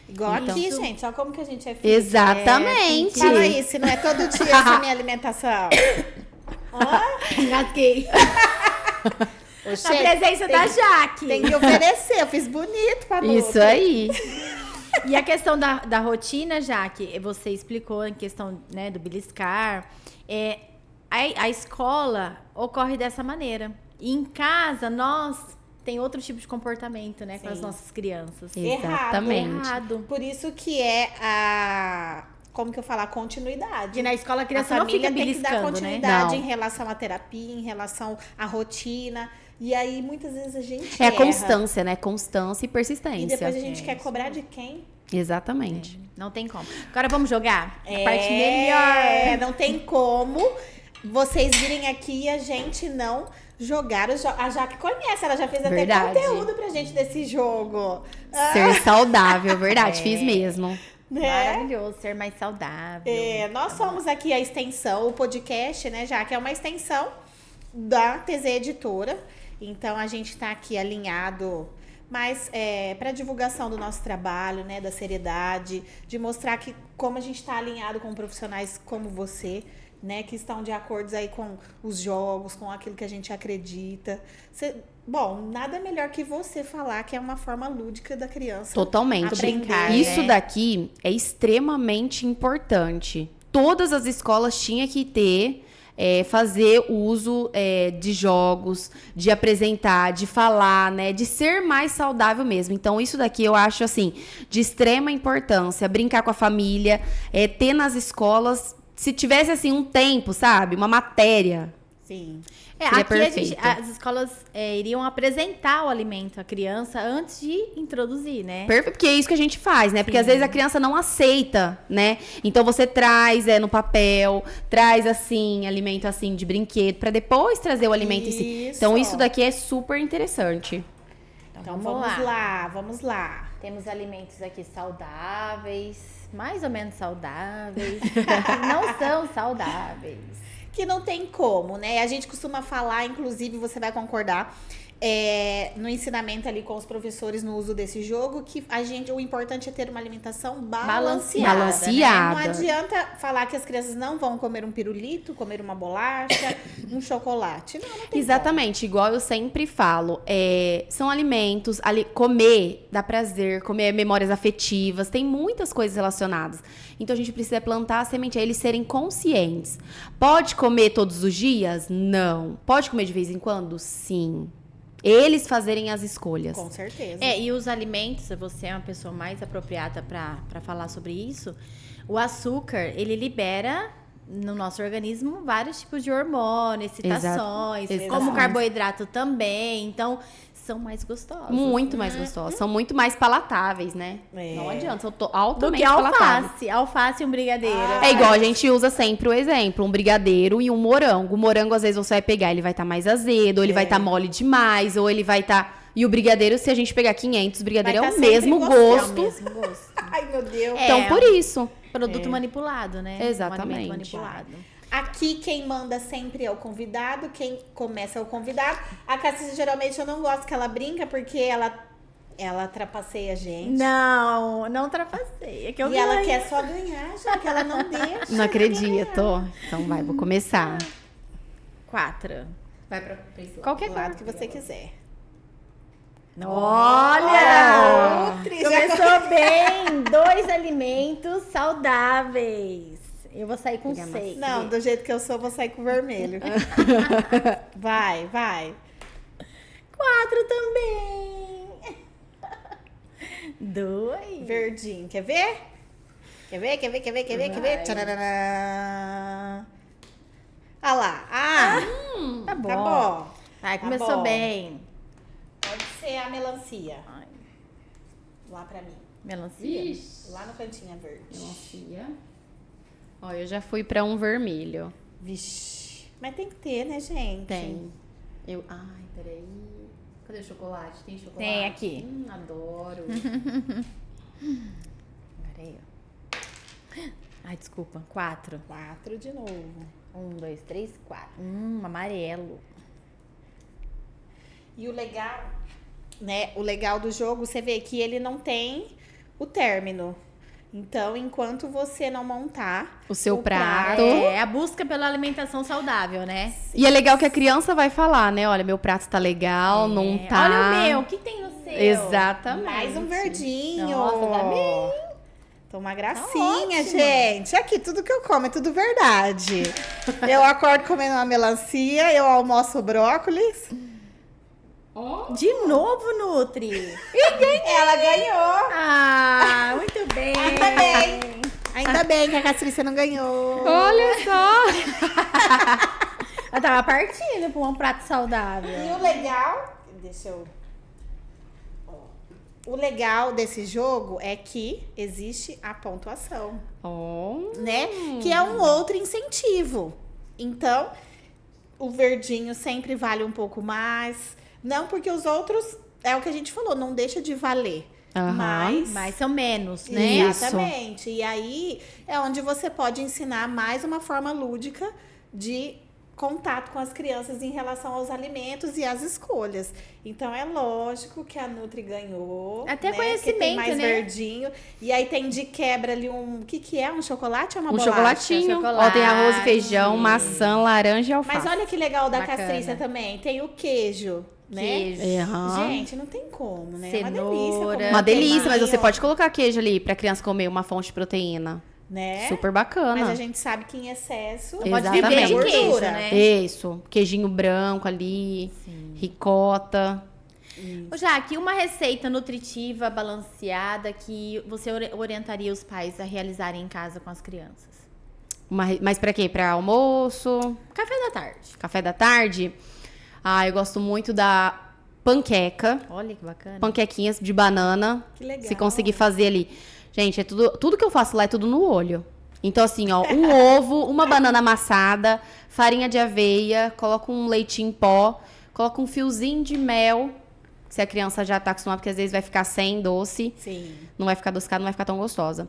Igual aqui, gente. Só como que a gente é filho. Exatamente. Fala isso, não é todo dia essa minha alimentação. Engasguei. A presença da Jaque. Tem que oferecer. Eu fiz bonito pra Lu. Isso aí. E a questão da rotina, Jaque, você explicou em questão, né, do beliscar. A escola ocorre dessa maneira. E em casa, nós... tem outro tipo de comportamento, né, com as nossas crianças. Exatamente. Errado. Por isso que é a... como que eu falo? A continuidade. E na escola a criança a não fica família tem que dar beliscando, continuidade né? em relação à terapia, em relação à rotina. E aí, muitas vezes, a gente É a erra. constância, né? Constância e persistência. E depois a gente quer cobrar de quem? Exatamente. Não tem como. Agora vamos jogar? A parte melhor. melhor. Não tem como vocês virem aqui e a gente não jogar o jogo. A Jaque conhece, ela já fez até conteúdo pra gente desse jogo. Ser saudável, verdade. Fiz mesmo. Maravilhoso, ser mais saudável. Nós somos aqui a extensão, o podcast, né, Jaque? É uma extensão da TZ Editora. Então, a gente tá aqui alinhado... mas para divulgação do nosso trabalho, né, da seriedade, de mostrar que como a gente está alinhado com profissionais como você, né, que estão de acordo aí com os jogos, com aquilo que a gente acredita. Bom, nada melhor que você falar que é uma forma lúdica da criança. Totalmente. Aprender, Isso daqui é extremamente importante. Todas as escolas tinham que ter... fazer uso de jogos, de apresentar, de falar, né? De ser mais saudável mesmo. Então, isso daqui eu acho, assim, de extrema importância. Brincar com a família, ter nas escolas... Se tivesse, assim, um tempo, sabe? Uma matéria Sim. Seria Aqui perfeito. as escolas iriam apresentar o alimento à criança antes de introduzir, né? Perfeito, porque é isso que a gente faz, né? Porque às vezes a criança não aceita, né? Então você traz no papel, traz assim, alimento assim de brinquedo, pra depois trazer o alimento em si. Então isso daqui é super interessante. Então vamos lá. Temos alimentos aqui saudáveis, mais ou menos saudáveis, não são saudáveis. Que não tem como, né? A gente costuma falar, inclusive, você vai concordar, no ensinamento ali com os professores no uso desse jogo, que o importante é ter uma alimentação balanceada. Balanceada. Né? Não adianta falar que as crianças não vão comer um pirulito, comer uma bolacha, um chocolate. Não tem Exatamente, igual eu sempre falo, são alimentos, comer dá prazer, comer é memórias afetivas, tem muitas coisas relacionadas. Então a gente precisa plantar a semente, eles serem conscientes. Pode comer todos os dias? Não. Pode comer de vez em quando? Sim. Eles fazerem as escolhas. Com certeza. E os alimentos, você é uma pessoa mais apropriada para falar sobre isso. O açúcar, ele libera no nosso organismo vários tipos de hormônios, excitações, Exato. como o carboidrato também. Então, são mais gostosos. Muito mais gostosos. São muito mais palatáveis, né? Não adianta, são Do altamente que palatáveis. alface. Alface e um brigadeiro. É igual a gente usa sempre o exemplo, um brigadeiro e um morango. O morango, às vezes, você vai pegar, ele vai estar mais azedo, ou ele vai estar mole demais, ou ele vai estar... E o brigadeiro, se a gente pegar 500, o brigadeiro Vai é o tá sempre mesmo gostoso. É o gosto. mesmo gosto. Ai, meu Deus. Então, por isso. Produto manipulado, né? Exatamente. Um alimento manipulado. Aqui quem manda sempre é o convidado, quem começa é o convidado. A Cassis, geralmente eu não gosto que ela brinca, porque ela trapaceia a gente. Não, não ultrapassei. É que eu E ela ganho. quer só ganhar, já que ela não deixa. Não acredito. Então vai, vou começar. 4. Vai pra Qualquer lado que você quiser. Olha! Nutri, Começou bem! 2 alimentos saudáveis. Eu vou sair com 6. Não, do jeito que eu sou, eu vou sair com vermelho. Vai. 4 também. 2. Verdinho. Quer ver? Quer ver? Tcharará. Ah lá. Tá bom. Tá bom. Ai, Tá começou bom. bem. Pode ser a melancia. Ai, Lá pra mim. melancia? Lá no cantinho é verde. Melancia. Ó, eu já fui pra um vermelho. Vixe. Mas tem que ter, né, gente? Tem. Ai, peraí. Cadê o chocolate? Tem chocolate? Tem aqui. Adoro. Peraí, ó. Ai, desculpa. 4. 4 de novo. 1, 2, 3, 4. Amarelo. E o legal, né? O legal do jogo, você vê que ele não tem o término. Então, enquanto você não montar O seu o prato. É a busca pela alimentação saudável, né? E é legal que a criança vai falar, né? Olha, meu prato tá legal, não tá. Olha o meu, o que tem no seu? Exatamente. mais um verdinho. Nossa, tá bem. Tô uma gracinha, ótimo. gente. Aqui, tudo que eu como é tudo verdade. Eu acordo comendo uma melancia, eu almoço brócolis. De novo, Nutri. Ela ganhou. Ah, muito bem. Ainda bem que a Castrícia não ganhou. Olha só. Eu tava partindo pra um prato saudável. E o legal, deixa eu... Ó, o legal desse jogo é que existe a pontuação, né? Que é um outro incentivo. Então, o verdinho sempre vale um pouco mais. Não porque os outros, é o que a gente falou, não deixa de valer. Aham. Mas são menos, né? Isso. Exatamente. E aí é onde você pode ensinar mais uma forma lúdica de contato com as crianças em relação aos alimentos e às escolhas. Então é lógico que a Nutri ganhou. Até né? conhecimento, Porque tem mais né? verdinho. E aí tem de quebra ali um... O que é? Um chocolate ou uma Um bolacha? chocolatinho. Chocolate. Ó, tem arroz e feijão, maçã, laranja e alface. Mas olha que legal da Bacana. Castrícia também. Tem o queijo, né? Queijo. Aham. Gente, não tem como, né? É Cenoura. uma delícia. comer Uma um delícia, mas queijinho, você pode colocar queijo ali pra criança comer uma fonte de proteína. né? Super bacana. Mas a gente sabe que em excesso Pode Exatamente. viver de queijo, gordura. né? Isso. Queijinho branco ali, ricota. Ô, Jaque, uma receita nutritiva, balanceada, que você orientaria os pais a realizarem em casa com as crianças? Mas pra quê? Pra almoço? Café da tarde. Café da tarde? Eu gosto muito da panqueca. Olha que bacana. Panquequinhas de banana. Que legal. Se conseguir fazer ali. Gente, é tudo que eu faço lá é tudo no olho. Então, assim, ó, um ovo, uma banana amassada, farinha de aveia, coloco um leitinho em pó, coloco um fiozinho de mel, se a criança já tá acostumada, porque às vezes vai ficar sem doce. Sim. Não vai ficar adocicada, não vai ficar tão gostosa.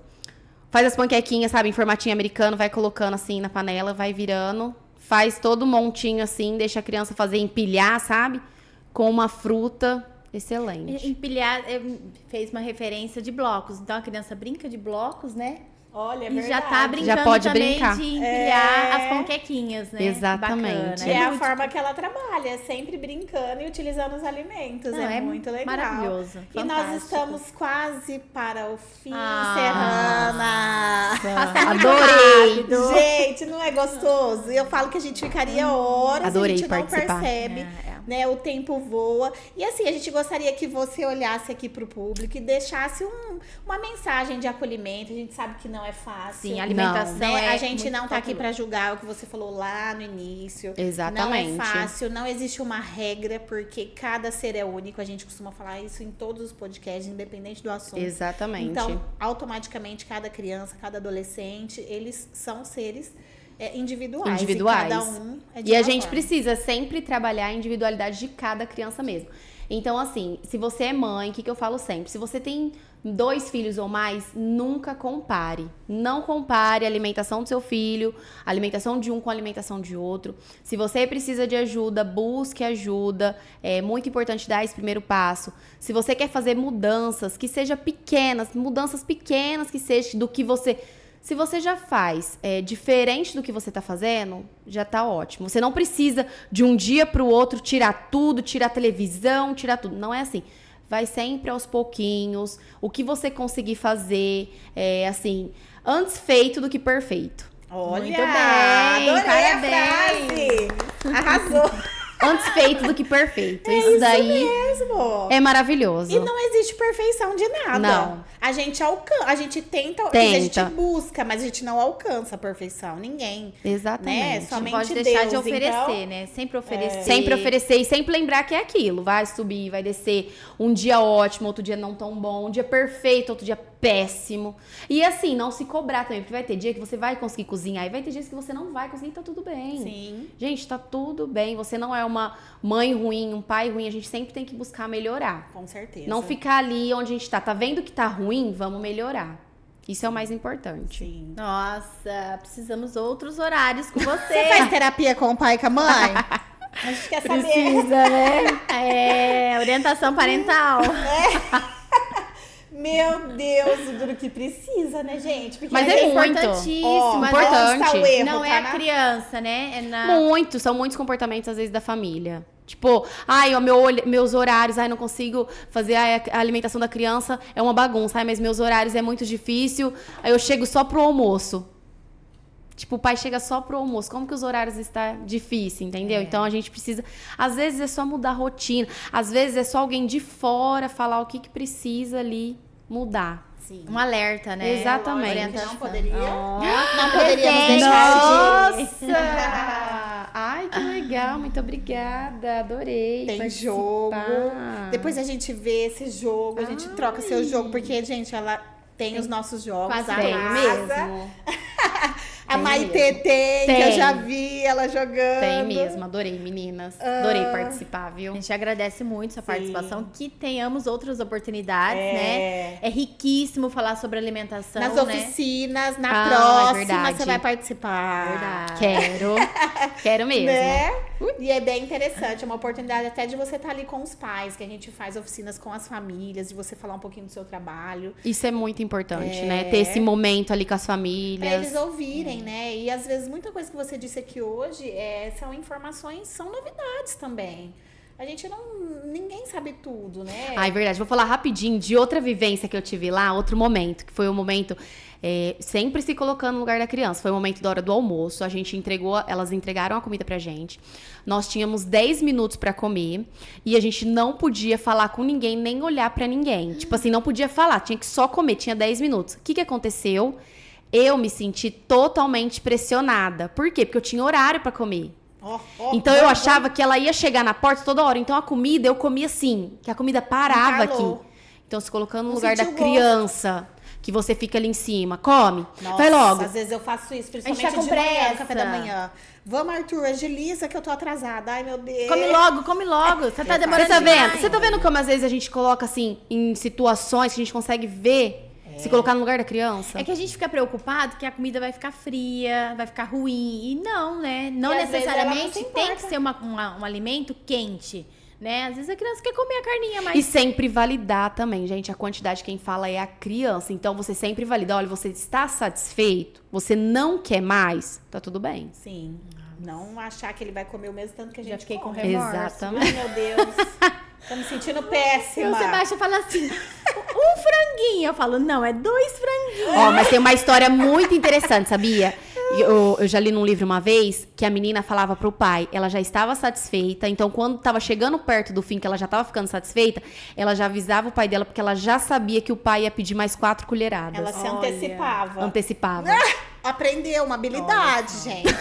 Faz as panquequinhas, sabe, em formatinho americano, vai colocando assim na panela, vai virando. Faz todo um montinho assim, deixa a criança fazer empilhar, sabe? Com uma fruta. Excelente. Empilhar, fez uma referência de blocos. Então, a criança brinca de blocos, né? Olha, é E já tá verdade. brincando Já pode também brincar. de empilhar as panquequinhas, né? Exatamente. Bacana. Que é a muito- forma que ela trabalha, sempre brincando e utilizando os alimentos. Não, é é muito legal. maravilhoso, E nós fantástico. estamos quase para o fim, Ah. Serrana. Adorei. Gente, não é gostoso? Eu falo que a gente ficaria horas, Adorei a gente não participar. percebe. Né, o tempo voa. E assim, a gente gostaria que você olhasse aqui pro público e deixasse uma mensagem de acolhimento. A gente sabe que não é fácil. Sim, a alimentação Né? é A gente muito não tá aqui popular. para julgar o que você falou lá no início. Exatamente. Não é fácil, não existe uma regra, porque cada ser é único. A gente costuma falar isso em todos os podcasts, independente do assunto. Exatamente. Então, automaticamente, cada criança, cada adolescente, eles são seres individuais. Individuais. E cada um é de E a uma gente forma. precisa sempre trabalhar a individualidade de cada criança mesmo. Então, assim, se você é mãe, o que eu falo sempre? Se você tem 2 filhos ou mais, nunca compare. Não compare a alimentação do seu filho, a alimentação de um com a alimentação de outro. Se você precisa de ajuda, busque ajuda. É muito importante dar esse primeiro passo. Se você quer fazer mudanças, que sejam pequenas, mudanças pequenas que seja do que você... Se você já faz diferente do que você está fazendo, já está ótimo. Você não precisa de um dia para o outro tirar tudo, tirar a televisão, tirar tudo. Não é assim. Vai sempre aos pouquinhos. O que você conseguir fazer, assim, antes feito do que perfeito. Olha, Muito bem, adorei parabéns. a frase. Arrasou. Antes feito do que perfeito. Isso daí Mesmo. é maravilhoso. E não existe perfeição de nada. Não. A gente alcança, a gente tenta, a gente busca, mas a gente não alcança a perfeição. Ninguém. Exatamente. Né? Não Somente pode deixar de Deus, oferecer, então, né? Sempre oferecer. Sempre oferecer e sempre lembrar que é aquilo. Vai subir, vai descer. Um dia ótimo, outro dia não tão bom. Um dia perfeito, outro dia péssimo. E assim, não se cobrar também. Porque vai ter dia que você vai conseguir cozinhar e vai ter dias que você não vai conseguir. Tá tudo bem. Sim. Gente, tá tudo bem. Você não é uma mãe ruim, um pai ruim. A gente sempre tem que buscar melhorar. Com certeza. Não ficar ali onde a gente tá. Tá vendo que tá ruim? Vamos melhorar. Isso é o mais importante. Sim. Nossa, precisamos outros horários com Você você. faz terapia com o pai e com a mãe? A gente quer saber. Precisa, né? Orientação parental. Meu Deus, o duro que precisa, né, gente? Porque Mas a é gente- muito importantíssimo. Ó, mas importante. onde tá o erro, não tá é na- a criança, né? É na... São muitos comportamentos, às vezes, da família. Tipo, ó, meus horários, não consigo fazer a alimentação da criança, é uma bagunça, mas meus horários é muito difícil, aí eu chego só pro almoço. Tipo, o pai chega só pro almoço, como que os horários está difícil, entendeu? Então, a gente precisa, às vezes é só mudar a rotina, às vezes é só alguém de fora falar o que precisa ali mudar. Sim. Um alerta, né? Exatamente. Orientação. Não poderia. Nossa, Não poderíamos presente. deixar de... Nossa! Ai, que legal, muito obrigada, adorei Tem participar. jogo. Depois a gente vê esse jogo, a gente troca seu jogo, porque, gente, ela tem os nossos jogos. Quase a Tem Raza, mesmo. A Tem Maitê mesmo. tem, que eu Tem. já vi ela jogando. Tem mesmo, adorei, meninas. Adorei participar, A viu? gente agradece muito sua Sim. participação, que tenhamos outras oportunidades, É. né? É riquíssimo falar sobre alimentação, Nas né? oficinas, na Ah, é próxima, verdade. você vai participar. Verdade. Quero mesmo. Né? E é bem interessante, é uma oportunidade até de você estar ali com os pais, que a gente faz oficinas com as famílias, de você falar um pouquinho do seu trabalho. Isso é muito importante, né? Ter esse momento ali com as Pra famílias. eles ouvirem, né? E às vezes muita coisa que você disse aqui hoje são informações, são novidades também. A gente não. Ninguém sabe tudo, né? Ah, é verdade. Vou falar rapidinho de outra vivência que eu tive lá, outro momento, que foi o momento sempre se colocando no lugar da criança. Foi o momento da hora do almoço. A gente elas entregaram a comida pra gente. Nós tínhamos 10 minutos pra comer e a gente não podia falar com ninguém, nem olhar pra ninguém. Tipo assim, não podia falar, tinha que só comer, tinha 10 minutos. O que aconteceu? eu me senti totalmente pressionada. Por quê? Porque eu tinha horário pra comer. Então eu achava que ela ia chegar na porta toda hora. Então a comida eu comia assim, que a comida parava aqui. Então se colocando no lugar da criança, que você fica ali em cima, come, vai logo. Às vezes eu faço isso, principalmente tá com de manhã, pressa. no café da manhã. Vamos, Arthur, agiliza que eu tô atrasada. Ai, meu Deus. Come logo. Você tá demorando Você tá vendo? demais. Você tá vendo como às vezes a gente coloca assim, em situações que a gente consegue ver, se colocar no lugar da criança? É que a gente fica preocupado que a comida vai ficar fria, vai ficar ruim. E não, né? Não E às vezes ela não necessariamente se tem que importa. ser um alimento quente, né? Às vezes a criança quer comer a carninha, mas... E sempre validar também, gente. A quantidade quem fala é a criança. Então você sempre valida. Olha, você está satisfeito? Você não quer mais? Tá tudo bem. Sim. Não achar que ele vai comer o mesmo tanto que a gente Já fiquei com come. remorso. Exatamente. Ai, meu Deus. Tô me sentindo péssima. E o Sebastião fala assim, um franguinho. Eu falo, não, é 2 franguinhos. Ó, mas tem uma história muito interessante, sabia? Eu já li num livro uma vez que a menina falava pro pai, ela já estava satisfeita, então quando tava chegando perto do fim, que ela já tava ficando satisfeita, ela já avisava o pai dela, porque ela já sabia que o pai ia pedir mais 4 colheradas. Ela se antecipava. Antecipava. Aprendeu, uma habilidade, gente.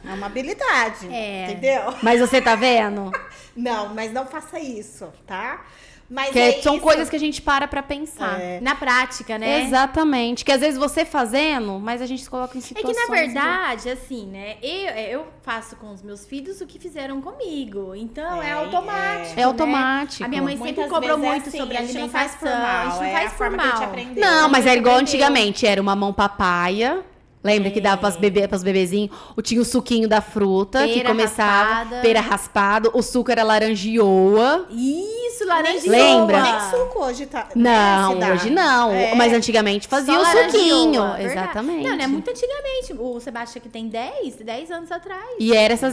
É uma habilidade. É. Entendeu? Mas você tá vendo? Não, mas não faça isso, tá? Mas Que são isso. coisas que a gente para pra pensar. Na prática, né? Exatamente. Que às vezes você fazendo, mas a gente se coloca em É que, situações... na verdade, assim, né? Eu faço com os meus filhos o que fizeram comigo. Então, é automático. É automático. A minha mãe sempre Muitas cobrou vezes é muito assim, sobre a gente não alimentação. faz por mal, A gente não é faz a por forma que a gente mal. aprendeu. Não, mas é igual aprendeu. antigamente. Era uma mão papaya. Lembra que dava pras bebezinhos? Tinha o suquinho da fruta, que Pera começava... raspada. Pera raspado. O suco era laranjioa. Isso, laranja. Lembra? Nem suco hoje tá. Não, se dá. hoje não. É. Mas antigamente fazia o suquinho. Exatamente. Não é muito antigamente. O Sebastião que tem 10 anos atrás. E eram essas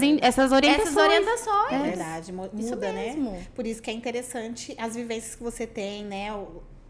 orientações. Essas orientações. É verdade, Isso muda, mesmo. né? Por isso que é interessante as vivências que você tem, né?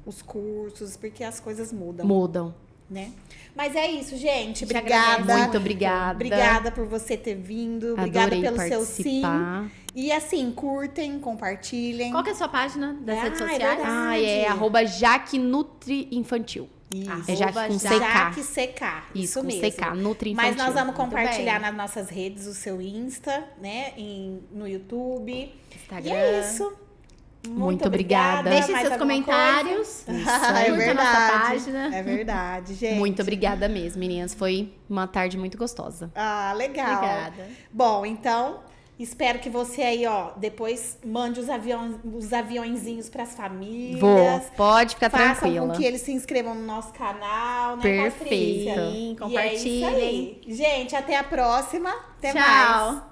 Os cursos, porque as coisas mudam, Mudam. né? Mas é isso, gente. Te Obrigada. agradeço. Muito obrigada. Obrigada por você ter vindo. Obrigada Adorei pelo seu sim. participar. E assim, curtem, compartilhem. Qual que é a sua página das redes Ah, é sociais? verdade. É @Jaque Nutri Infantil. Isso. É Jaque com Jaque CK. CK. Isso, com mesmo. CK, Nutri Mas Infantil. nós vamos Muito compartilhar bem. nas nossas redes o seu Insta, né? No YouTube. Instagram. E é isso. Muito obrigada. Deixe Mais seus alguma comentários. coisa? Curta É a nossa verdade. página. É verdade, gente. Muito obrigada mesmo, meninas. Foi uma tarde muito gostosa. Ah, legal. Obrigada. Bom, então, espero que você aí, ó, depois mande os aviãozinhos pras famílias. Pode ficar Façam tranquila. com que eles se inscrevam no nosso canal, né, Perfeito. Patrícia? Sim, E é isso compartilhem. aí. Gente, até a próxima. Até Tchau. mais.